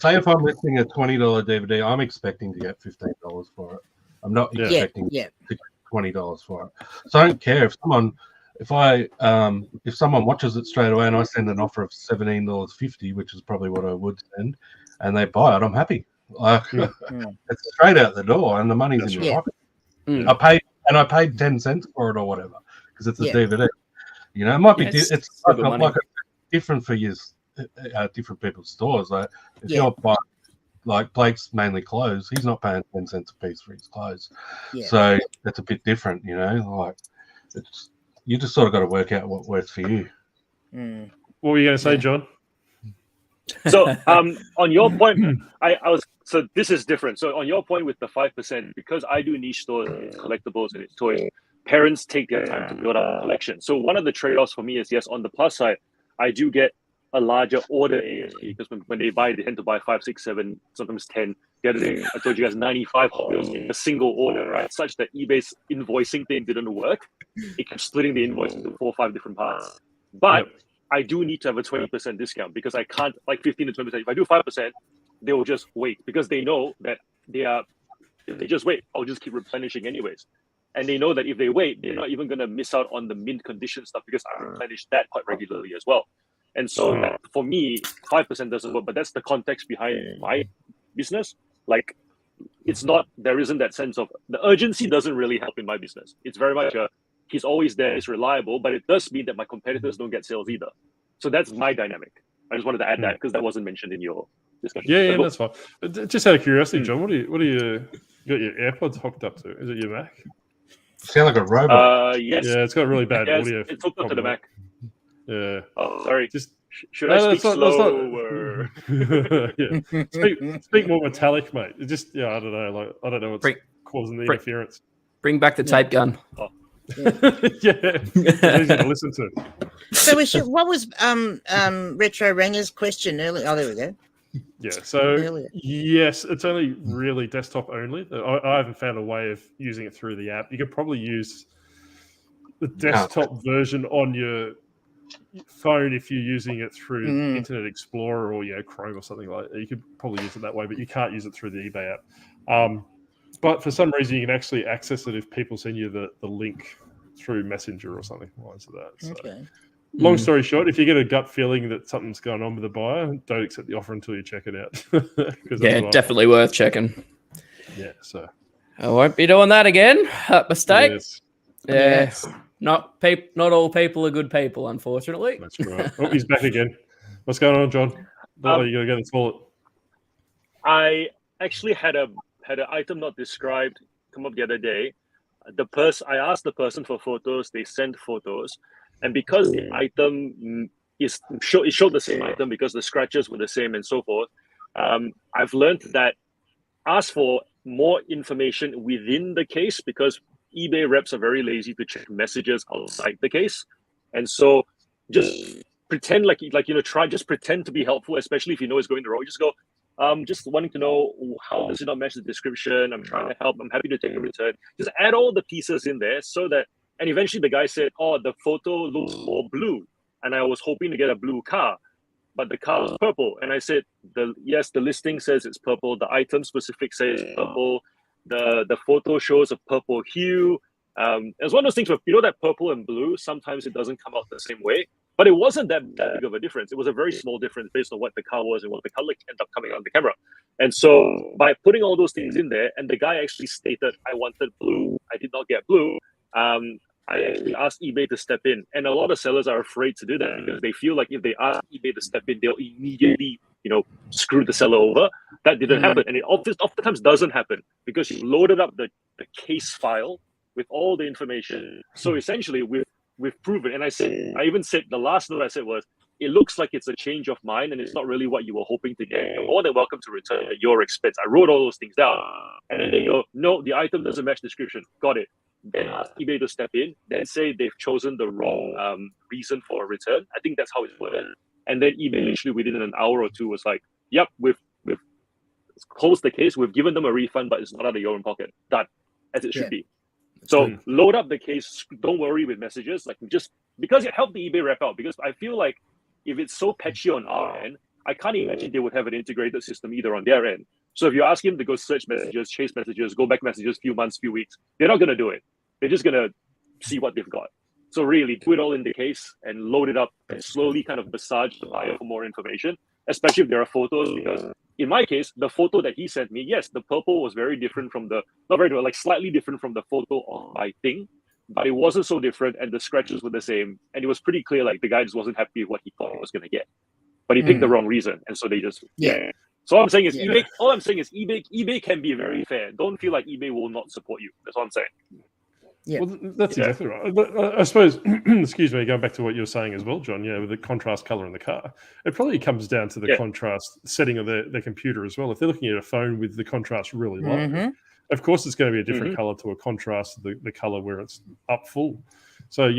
DVD, I'm expecting to get $15 for it. I'm not expecting to get $20 for it. So I don't care if someone watches it straight away and I send an offer of $17.50, which is probably what I would send, and they buy it, I'm happy. It's straight out the door and the money's in your pocket. I paid 10 cents for it or whatever because it's a DVD. It might be it's like different for you, different people's stores. Like if you're buying like Blake's mainly clothes, he's not paying 10 cents a piece for his clothes. So that's a bit different, like you just sort of got to work out what works for you. What were you going to say, John? So on your point, so this is different. So on your point with the 5%, because I do niche stores, it's collectibles and it's toys, parents take their time to build up a collection. So one of the trade-offs for me is, yes, on the plus side, I do get a larger order ASP because when they buy, they tend to buy 5, 6, 7, sometimes 10. The other thing, I told you guys 95 orders in a single order, right? Such that eBay's invoicing thing didn't work. It kept splitting the invoice into 4 or 5 different parts. But I do need to have a 20% discount because I can't, like 15 to 20%. If I do 5%, they will just wait because they know that if they just wait, I'll just keep replenishing anyways. And they know that if they wait, they're not even going to miss out on the mint condition stuff because I replenish that quite regularly as well. And so for me, 5% doesn't work, but that's the context behind my business. Like there isn't that sense of the urgency doesn't really help in my business. It's very much he's always there, it's reliable, but it does mean that my competitors don't get sales either. So that's my dynamic. I just wanted to add that because that wasn't mentioned in your discussion. Yeah, that's fine. Just out of curiosity, John, what do you got your AirPods hooked up to? Is it your Mac? Sound like a robot. Yes. Yeah, it's got really bad audio. It's hooked up to the Mac. Yeah. Oh, sorry. Should I speak slower? Speak more metallic, mate. I don't know. I don't know what's causing the interference. Bring back the tape gun. Oh. It's easy to listen to. So what was Retro Ranger's question earlier? Oh, there we go. Yeah, so yes, it's only really desktop only. I haven't found a way of using it through the app. You could probably use the desktop version on your phone if you're using it through Internet Explorer or Chrome or something like that. You could probably use it that way, but you can't use it through the eBay app. But for some reason, you can actually access it if people send you the link through Messenger or something like that. So, long story short, if you get a gut feeling that something's going on with the buyer, don't accept the offer until you check it out. Definitely worth checking. Yeah, so I won't be doing that again. Mistake. Yes. Yes. Not all people are good people, unfortunately. That's right. Oh, he's back again. What's going on, John? You got to go to the toilet. I actually had an item not described come up the other day. I asked the person for photos. They sent photos, and because the item it showed the same item because the scratches were the same and so forth. I've learned that ask for more information within the case because eBay reps are very lazy to check messages outside the case, and so just pretend just pretend to be helpful, especially if you know it's going the wrong. Just go, just wanting to know how does it not match the description. I'm trying to help. I'm happy to take a return. Just add all the pieces in there so that, and eventually the guy said, oh, the photo looks more blue, and I was hoping to get a blue car, but the car was purple. And I said, yes, the listing says it's purple. The item specific says purple. The photo shows a purple hue. It's one of those things where, you know, that purple and blue, sometimes it doesn't come out the same way, but it wasn't that big of a difference. It was a very small difference based on what the car was and what the color ended up coming on the camera. And so by putting all those things in there, and the guy actually stated, I wanted blue, I did not get blue. I actually asked eBay to step in, and a lot of sellers are afraid to do that because they feel like if they ask eBay to step in, they'll immediately, screw the seller over. That didn't happen, and it oftentimes doesn't happen because you loaded up the case file with all the information. So essentially, we've proven. And I even said the last note I said was, it looks like it's a change of mind, and it's not really what you were hoping to get. You're more than welcome to return at your expense. I wrote all those things down, and then they go, no, the item doesn't match description. Got it. Then ask eBay to step in, then say they've chosen the wrong reason for a return. I think that's how it's worked. And then eBay literally within an hour or two was like, yep, we've closed the case. We've given them a refund, but it's not out of your own pocket. Done, as it should be. So load up the case. Don't worry with messages. Like, just because it helped the eBay rep out. Because I feel like if it's so patchy on our end, I can't imagine they would have an integrated system either on their end. So if you ask him to go search messages, chase messages, go back messages, few months, few weeks, they're not going to do it. They're just going to see what they've got. So really, do it all in the case and load it up and slowly kind of massage the buyer for more information, especially if there are photos. Because in my case, the photo that he sent me, yes, the purple was very different from slightly different from the photo on my thing, but it wasn't so different, and the scratches were the same. And it was pretty clear, like, the guy just wasn't happy with what he thought he was going to get. But he picked the wrong reason, and so they just So all I'm saying is eBay. All I'm saying is eBay can be very fair. Don't feel like eBay will not support you. That's all I'm saying. Yeah, well, that's exactly right. But I suppose, excuse me, going back to what you were saying as well, John. Yeah, with the contrast color in the car, it probably comes down to the contrast setting of their computer as well. If they're looking at a phone with the contrast really low, of course it's going to be a different color to a contrast the color where it's up full. So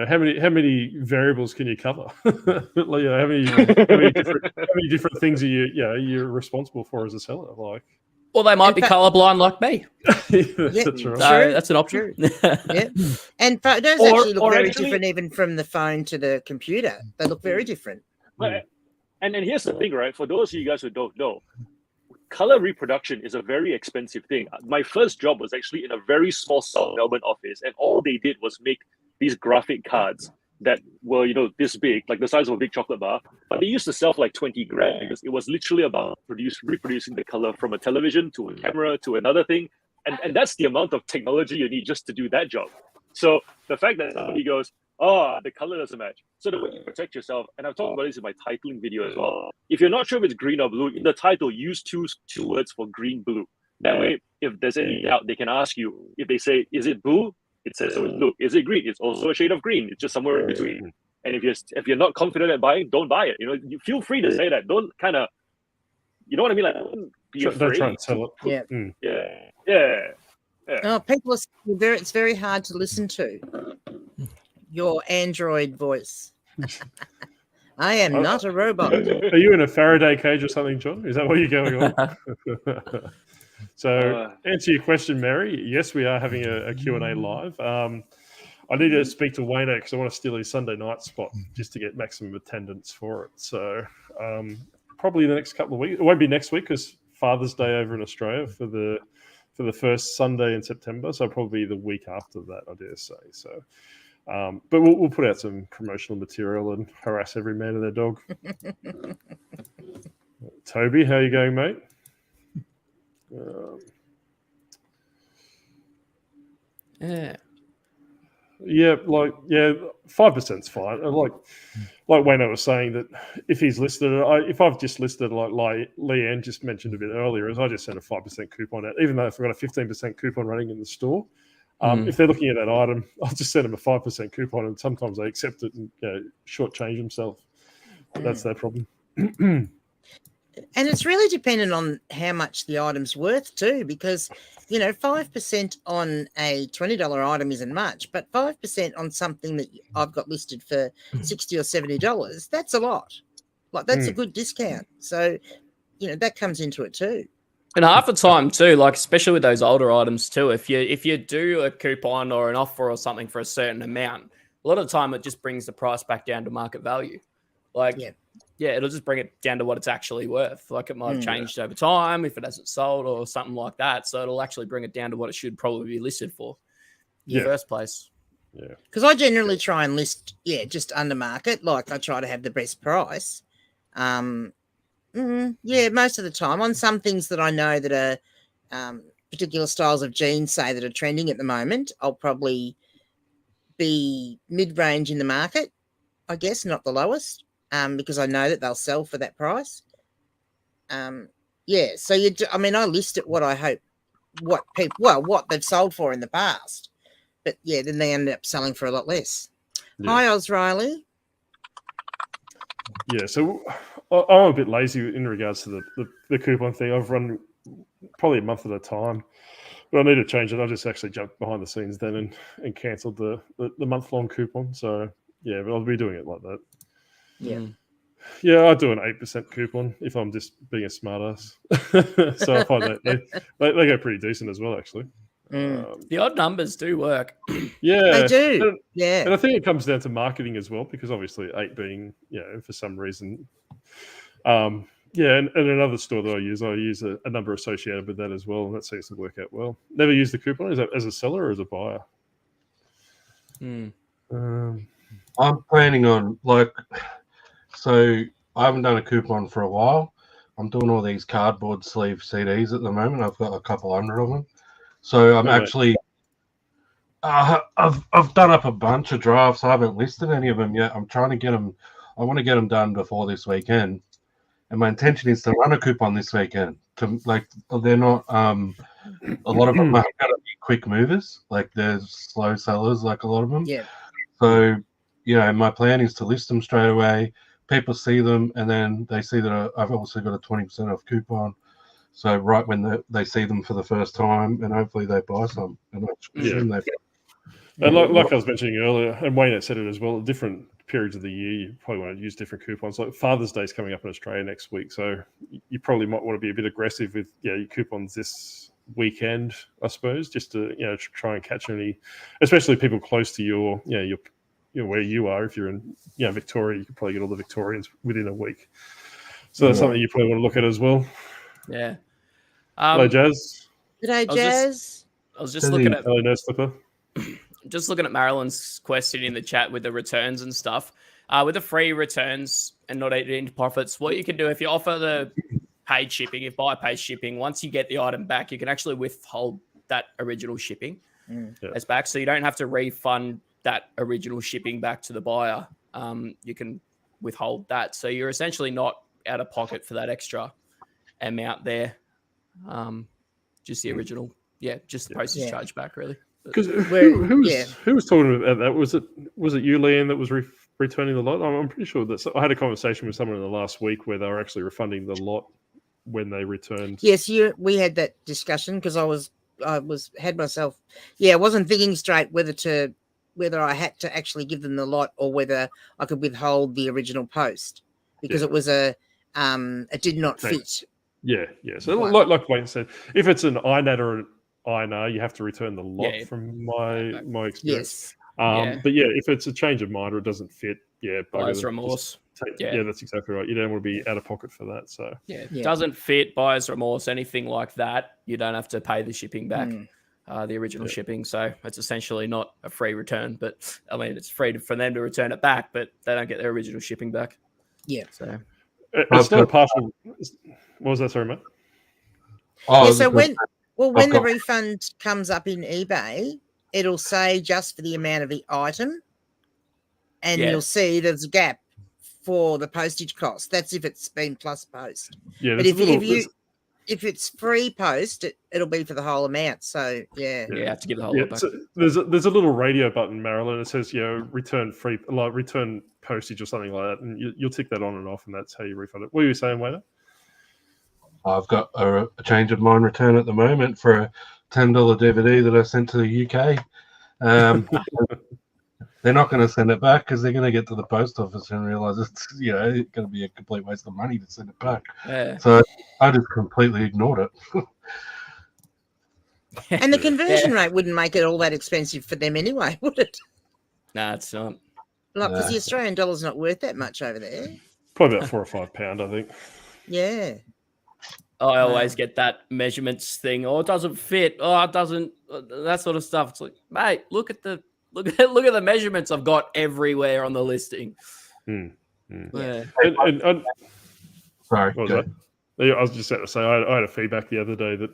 how many variables can you cover? How many different things are you're responsible for as a seller? Like, or they might be colorblind like me. That's right. So that's an option. And photos actually look very different, even from the phone to the computer. They look very different. And here's the thing, right? For those of you guys who don't know, color reproduction is a very expensive thing. My first job was actually in a very small South Melbourne office, and all they did was make these graphic cards that were, this big, like the size of a big chocolate bar, but they used to sell for like 20 grand because it was literally about reproducing the color from a television to a camera to another thing. And that's the amount of technology you need just to do that job. So the fact that somebody goes, oh, the color doesn't match. So the way you protect yourself, and I've talked about this in my titling video as well. If you're not sure if it's green or blue, in the title, use two words for green, blue. That way, if there's any doubt, they can ask you. If they say, is it blue? It says so it's blue. Is it green? It's also a shade of green. It's just somewhere in between. And if you're not confident at buying, don't buy it. You feel free to say that. Don't kind of, you know what I mean? Like, don't be afraid. Don't try and sell it. Yeah. Oh, people are it's very hard to listen to. Your Android voice. I am not a robot. Are you in a Faraday cage or something, John? Is that what you're going on? So, answer your question, Mary. Yes, we are having a Q&A live. I need to speak to Wayne because I want to steal his Sunday night spot just to get maximum attendance for it. So, probably the next couple of weeks. It won't be next week because Father's Day over in Australia for the first Sunday in September. So probably the week after that, I dare say. So. But we'll put out some promotional material and harass every man and their dog. Toby, how are you going, mate? 5%'s fine. Like Wayno was saying that if he's listed, if I've just listed like Leanne just mentioned a bit earlier, is I just send a 5% coupon out, even though if I've got a 15% coupon running in the store. If they're looking at that item, I'll just send them a 5% coupon, and sometimes they accept it and shortchange themselves. That's their problem. And it's really dependent on how much the item's worth too, because 5% on a $20 item isn't much, but 5% on something that I've got listed for $60 or $70, that's a lot. Like that's a good discount. So, that comes into it too. And half the time too, like especially with those older items too, if you do a coupon or an offer or something for a certain amount, a lot of the time it just brings the price back down to market value. Like, yeah, it'll just bring it down to what it's actually worth. Like it might have changed over time if it hasn't sold or something like that. So it'll actually bring it down to what it should probably be listed for in the first place. Yeah. Because I generally try and list, just under market. Like I try to have the best price. Most of the time on some things that I know that are particular styles of jeans, say, that are trending at the moment, I'll probably be mid-range in the market, I guess, not the lowest. Because I know that they'll sell for that price. So I list at what I hope, what they've sold for in the past. But then they end up selling for a lot less. Yeah. Hi, Oz Riley. Yeah, so I'm a bit lazy in regards to the coupon thing. I've run probably a month at a time, but I need to change it. I just actually jumped behind the scenes then and cancelled the month-long coupon. So, but I'll be doing it like that. Yeah, I do an 8% coupon if I'm just being a smartass. So I find that they go pretty decent as well, actually. The odd numbers do work. Yeah, they do. And I think it comes down to marketing as well, because obviously 8 being, for some reason. And another store that I use a number associated with that as well, and that seems to work out well. Never use the coupon as a seller or as a buyer. I'm planning on so I haven't done a coupon for a while. I'm doing all these cardboard sleeve CDs at the moment. I've got a couple hundred of them. So I'm actually, I've done up a bunch of drafts. I haven't listed any of them yet. I'm trying to get them. I want to get them done before this weekend. And my intention is to run a coupon this weekend. They're not, a lot of them are going to be quick movers. Like they're slow sellers, like a lot of them. Yeah. So, my plan is to list them straight away. People see them, and then they see that I've also got a 20% off coupon. So right when they see them for the first time, and hopefully they buy some. And and like I was mentioning earlier, and Wayne had said it as well, different periods of the year, you probably want to use different coupons. Like Father's Day is coming up in Australia next week, so you probably might want to be a bit aggressive with your coupons this weekend, I suppose, just to try and catch any, especially people close to your where you are. If you're in Victoria, you could probably get all the Victorians within a week. So that's something you probably want to look at as well. Yeah. Hello, Jazz. G'day, Jazz. I was just looking at Hello, Nurse Slipper. Just looking at Marilyn's question in the chat with the returns and stuff. With the free returns and not eating into profits, what you can do if you offer the paid shipping, if buy paid shipping, once you get the item back, you can actually withhold that original shipping as back. So you don't have to refund that original shipping back to the buyer. You can withhold that. So you're essentially not out of pocket for that extra amount there. Just the original, just the postage charge back, really. Because who was talking about that? Was it you, Leanne, that was returning the lot? I'm pretty sure that I had a conversation with someone in the last week where they were actually refunding the lot when they returned. Yes, we had that discussion because I wasn't thinking straight whether I had to actually give them the lot or whether I could withhold the original post because it was it did not fit. Yeah. So like Wayne said, if it's an INAT or an INR, you have to return the lot from my experience. Yes. But if it's a change of mind or it doesn't fit, buyer's remorse. That's exactly right. You don't want to be out of pocket for that. So doesn't fit, buyer's remorse, anything like that, you don't have to pay the shipping back, the original shipping. So it's essentially not a free return, but I mean it's free for them to return it back, but they don't get their original shipping back. Yeah. So it's not a partial. What was that, sorry, mate? So when the refund comes up in eBay, it'll say just for the amount of the item, and you'll see there's a gap for the postage cost. That's if it's been plus post. Yeah, but if you if it's free post, it'll be for the whole amount. So yeah, you have to give the whole lot back. So there's a little radio button, Marilyn. It says, return free, like return postage or something like that, and you'll tick that on and off, and that's how you refund it. What were you saying, Wayne? I've got a change of mind return at the moment for a $10 DVD that I sent to the UK. They're not going to send it back because they're going to get to the post office and realize it's going to be a complete waste of money to send it back. Yeah. So I just completely ignored it. and the conversion rate wouldn't make it all that expensive for them anyway, would it? No, it's not. Like, because the Australian dollar's not worth that much over there. Probably about £4 or £5, I think. Yeah. I always get that measurements thing. Oh, it doesn't fit. Oh, it doesn't. That sort of stuff. It's like, mate, look at the measurements I've got everywhere on the listing. Yeah. And Sorry. what was that? I was just about to say, I had a feedback the other day that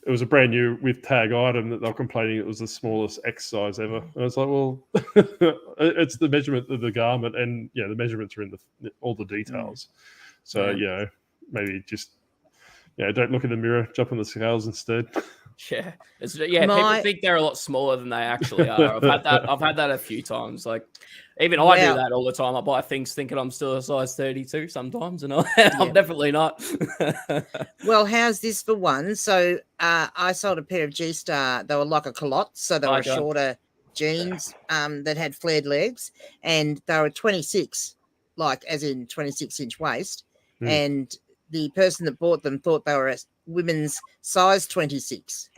it was a brand new with tag item that they were complaining it was the smallest X size ever. And I was like, well, it's the measurement of the garment, and the measurements are in all the details. So maybe just don't look in the mirror, jump on the scales instead. Yeah, people think they're a lot smaller than they actually are. I've had that a few times. Like, even I do that all the time. I buy things thinking I'm still a size 32 sometimes, and I'm definitely not. Well, how's this for one? So I sold a pair of G-Star. They were like a culotte, so they were shorter jeans that had flared legs, and they were 26, like as in 26-inch waist, and the person that bought them thought they were a women's size 26.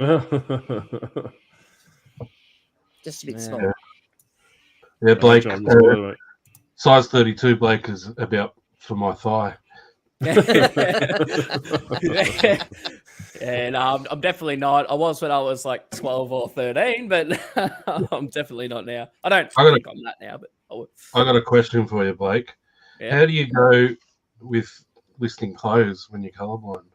Just a bit small. Yeah, Blake, size 32, Blake, is about for my thigh. And I'm definitely not. I was when I was like 12 or 13, but I'm definitely not now. I don't think I'm that now, but I got a question for you, Blake. Yeah. How do you go with listing clothes when you're colorblind?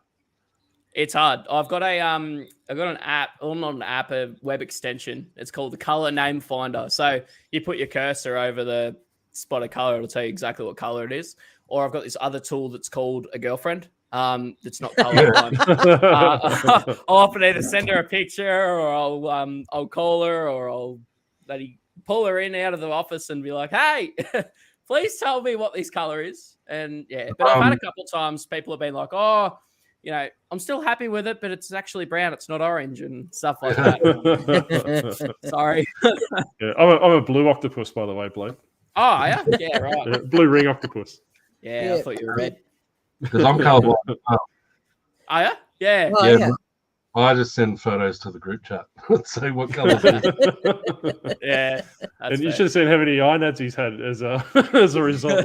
It's hard. I've got an app, or not an app, a web extension. It's called the Color Name Finder. So you put your cursor over the spot of color, it'll tell you exactly what color it is. Or I've got this other tool that's called a girlfriend. That's not colorblind. I'll often either send her a picture, or I'll call her, or I'll pull her in out of the office and be like, "Hey, please tell me what this color is." And but I've had a couple of times people have been like, "Oh, I'm still happy with it, but it's actually brown. It's not orange," and stuff like that. Sorry. I'm a blue octopus, by the way, Blake. Oh, yeah? Yeah, right. Blue ring octopus. Yeah, I thought you were red. Because I'm colorblind. Oh, yeah? Yeah. Oh, yeah. I just send photos to the group chat. Say what color it is. Yeah. And you should have seen how many INADs he's had as a result.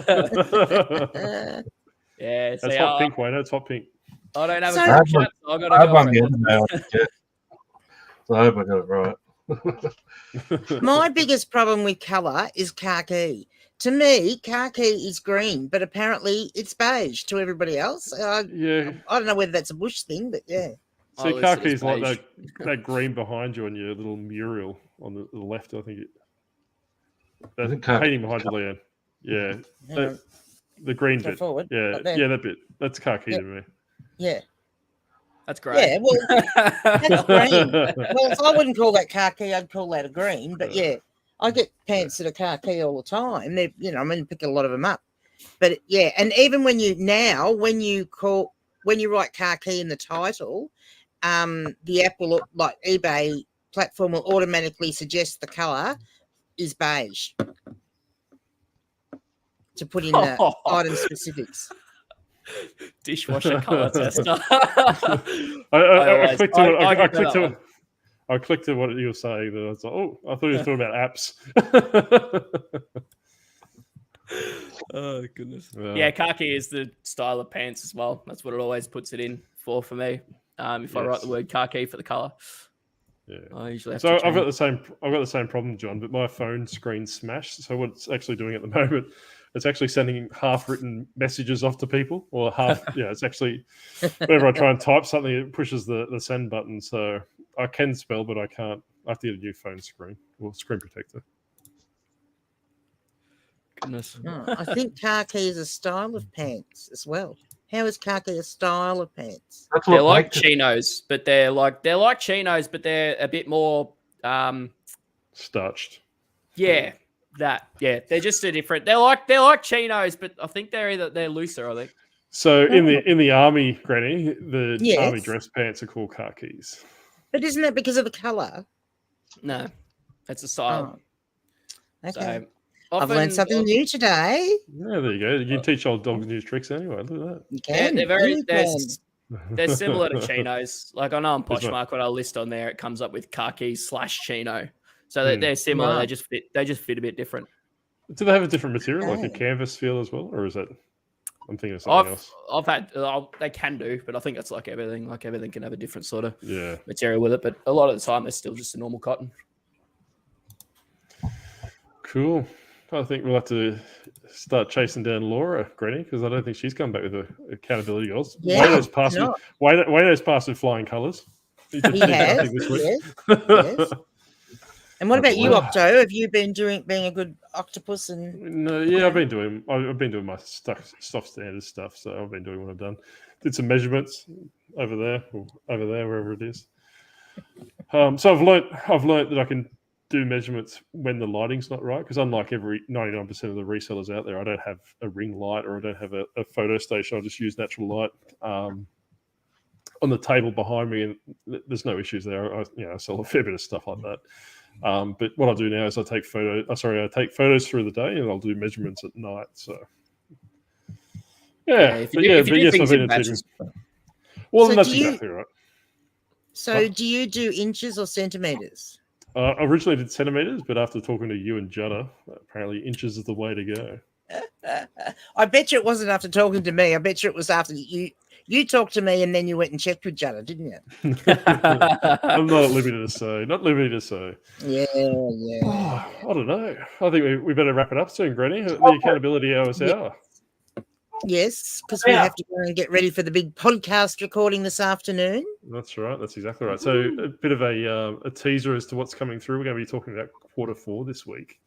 Yeah. That's hot pink, Wayne. That's hot pink. I don't have a group chat, so I got to go. So I hope I got it right. My biggest problem with colour is khaki. To me, khaki is green, but apparently it's beige to everybody else. I don't know whether that's a bush thing, but yeah. See, khaki is like that green behind you on your little mural on the left, I think. That painting behind you, Leanne. Yeah. The green bit. Forward, yeah, that bit. That's khaki to me. Yeah. That's great. Yeah, well, that's green. Well, I wouldn't call that khaki. I'd call that a green. But yeah, I get pants that are khaki all the time. They're, pick a lot of them up. But yeah, and even when you write khaki in the title, the app will, like eBay platform, will automatically suggest the color is beige to put in the item specifics. Dishwasher color tester. I clicked to what you were saying. That I was like, oh, I thought you were talking about apps. Oh goodness. Yeah, khaki is the style of pants as well. That's what it always puts it in for me. If I write the word khaki for the color. Yeah. I usually have so to I've got the same problem, John, but my phone screen smashed. So what it's actually doing at the moment, it's actually sending half-written messages off to people, or half. It's actually whenever I try and type something, it pushes the send button. So I can spell, but I can't. I have to get a new phone screen or screen protector. Goodness. I think khaki is a style of pants as well. How is khaki a style of pants? That's They're what like makes it. chinos, but they're like chinos, but they're a bit more. Starched. Yeah, they're just a different. They're like chinos, but I think they're looser. I think. So in the army, Granny, the army Yes. dress pants are called khakis. But isn't that because of the colour? No, that's a style. Oh, okay. So I've learned something new today. Yeah, there you go. You can teach old dogs new tricks anyway. Look at that. You can. They're very. You They're, can. they're similar to chinos. Like I know on There's Poshmark when I list on there, it comes up with khaki/chino. So they're similar. Wow. They just fit a bit different. Do they have a different material, like a Okay. canvas feel as well, or is that? I'm thinking of something else. I've had they can do, but I think it's like everything. Like everything can have a different sort of Yeah. material with it. But a lot of the time, it's still just a normal cotton. Cool. I think we'll have to start chasing down Laura, Granny, because I don't think she's come back with the accountability goals. Yeah, Wayno's passed not. Wayno's passed with flying colours. He has. Yes. And what about you, Wow. Octo? Have you been being a good octopus? And No, yeah, I've been doing my soft standard stuff. So I've been doing what I've done. Did some measurements over there, wherever it is. So I've learned that I can do measurements when the lighting's not right, because unlike every 99% of the resellers out there, I don't have a ring light or I don't have a photo station. I just use natural light on the table behind me, and there's no issues there. I sell a fair bit of stuff like that. But what I do now is I take photos through the day, and I'll do measurements at night. So If you do things in batches. Well, So that's do you- exactly right. so, do you do inches or centimeters? I originally did centimeters, but after talking to you and Judder, apparently inches is the way to go. I bet you it wasn't after talking to me. I bet you it was after you talked to me and then you went and checked with Judder, didn't you? I'm not at liberty to say. Not liberty to say. Yeah. I don't know. I think we better wrap it up soon, Granny. The accountability hour's hour. Yes, because we have to go and get ready for the big podcast recording this afternoon. That's right. That's exactly right. So a bit of a teaser as to what's coming through. We're going to be talking about Q4 this week.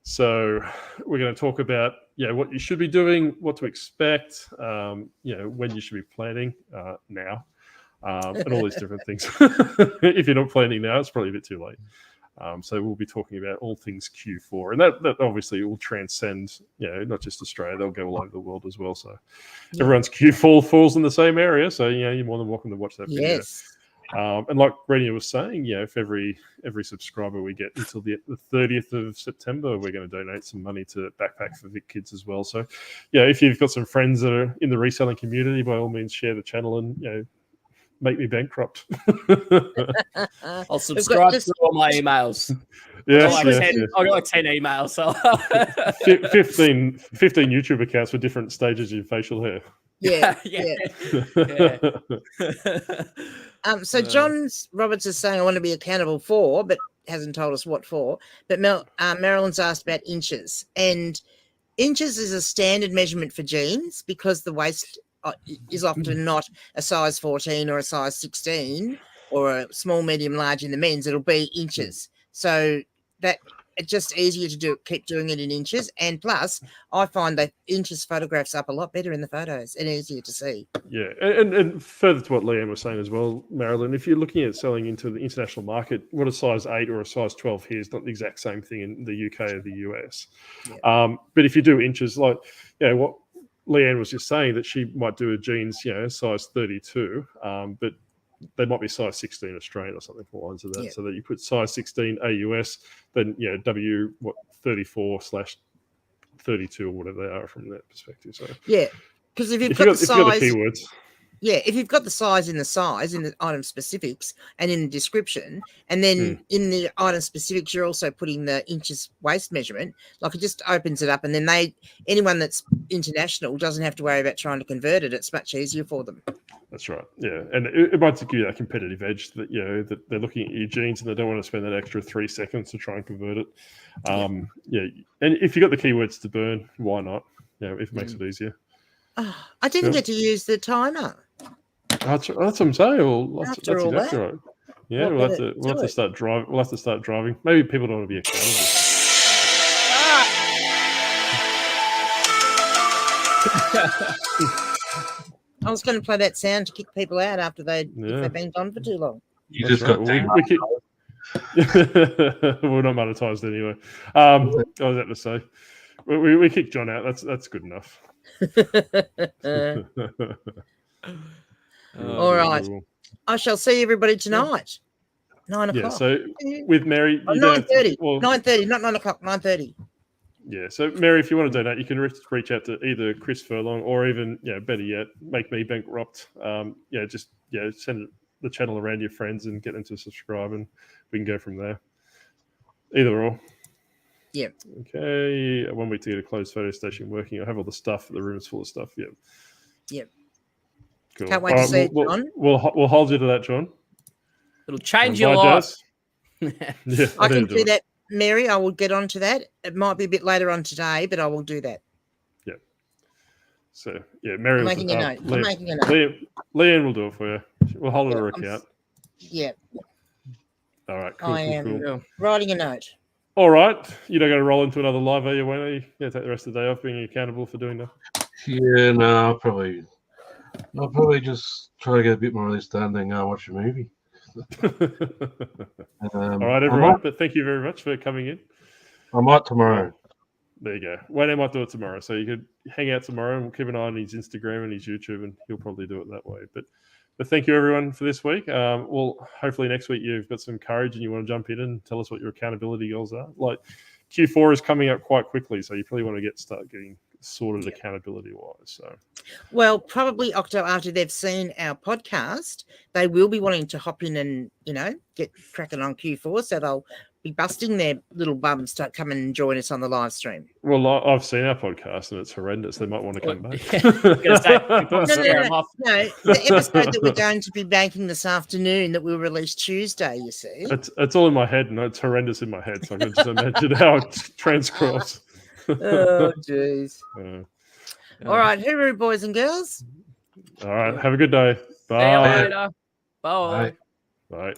So we're going to talk about what you should be doing, what to expect, when you should be planning now, and all these different things. If you're not planning now, it's probably a bit too late. So we'll be talking about all things Q4, and that obviously will transcend, not just Australia. They'll go all over the world as well. So everyone's Q4 falls in the same area. So you're more than welcome to watch that video. Yes. And like Renia was saying, if every subscriber we get until the 30th of September, we're going to donate some money to Backpack for Vic Kids as well. So, if you've got some friends that are in the reselling community, by all means, share the channel and make me bankrupt. I'll subscribe to all my emails. Yes, I've got like 10 emails. So 15 YouTube accounts for different stages of facial hair. Yeah. Yeah. So John Roberts is saying I want to be accountable for, but hasn't told us what for. But Marilyn's asked about inches, and inches is a standard measurement for jeans because the waist is often not a size 14 or a size 16 or a small, medium, large in the men's. It'll be inches. So that it's just easier to keep doing it in inches. And plus, I find that inches photographs up a lot better in the photos and easier to see. Yeah, and further to what Leanne was saying as well, Marilyn, if you're looking at selling into the international market, what a size 8 or a size 12 here is not the exact same thing in the UK or the US. Yeah. But if you do inches, like, what Leanne was just saying, that she might do a jeans, size 32, but they might be size 16 Australian or something for lines of that. Yeah. So that you put size 16 AUS, then 34/32 or whatever they are from that perspective. So because if you've got the size, you've got the keywords. Yeah, if you've got the size in the item specifics and in the description, and then in the item specifics, you're also putting the inches waist measurement, like it just opens it up, and then anyone that's international doesn't have to worry about trying to convert it. It's much easier for them. That's right. Yeah, and it might give you that competitive edge that that they're looking at your jeans and they don't want to spend that extra 3 seconds to try and convert it. And if you got the keywords to burn, why not? If it makes it easier. Oh, I didn't get to use the timer. That's what I'm saying. Well, that's exactly right. Yeah, we'll have to start driving. We'll have to start driving. Maybe people don't want to be accountable. I was going to play that sound to kick people out after if Yeah. they've been gone for too long. You That's just got right. We're not monetized anyway. I was about to say we kicked John out. That's good enough. All right. I shall see everybody tonight. 9 o'clock. Yeah. So with Mary, 9:30. Well, 9:30, not 9 o'clock. 9:30. yeah. So Mary, if you want to donate, you can reach out to either Chris Furlong or even, better yet, make me bankrupt. Just send the channel around your friends and get them to subscribe, and we can go from there. Either or. Yeah. Okay. 1 week to get a closed photo station working. I have all the stuff. The room is full of stuff. Yep. Yep. Cool. Can't wait to see it, John. We'll hold you to that, John. It'll change your life. Yeah, I can do that, Mary. I will get onto that. It might be a bit later on today, but I will do that. Yeah. So Mary. I'm making a note. I'm making a note. Leanne will do it for you. We'll hold her account. Yeah. All right. Cool. I am cool. writing a note. All right. You're not going to roll into another live, are you, Wayne? Are you going to take the rest of the day off being accountable for doing that? Yeah, no, I'll probably just try to get a bit more of this done, then go watch a movie. All right, everyone. But thank you very much for coming in. I might tomorrow. There you go. Wayne might do it tomorrow. So you could hang out tomorrow and we'll keep an eye on his Instagram and his YouTube, and he'll probably do it that way. But thank you, everyone, for this week. Well, hopefully next week you've got some courage and you want to jump in and tell us what your accountability goals are. Like Q4 is coming up quite quickly, so you probably want to start getting sorted accountability-wise. So, well, probably Octo, after they've seen our podcast, they will be wanting to hop in and get cracking on Q4, so they'll be busting their little bums to come and join us on the live stream. Well, I've seen our podcast and it's horrendous. They might want to come back. No, the episode that we're going to be banking this afternoon that we'll release Tuesday, you see. It's all in my head, and it's horrendous in my head, so I can just imagine how it transcribes. Oh, jeez. All right, hooroo, boys and girls. All right, have a good day. Bye. See you later. Bye. Bye.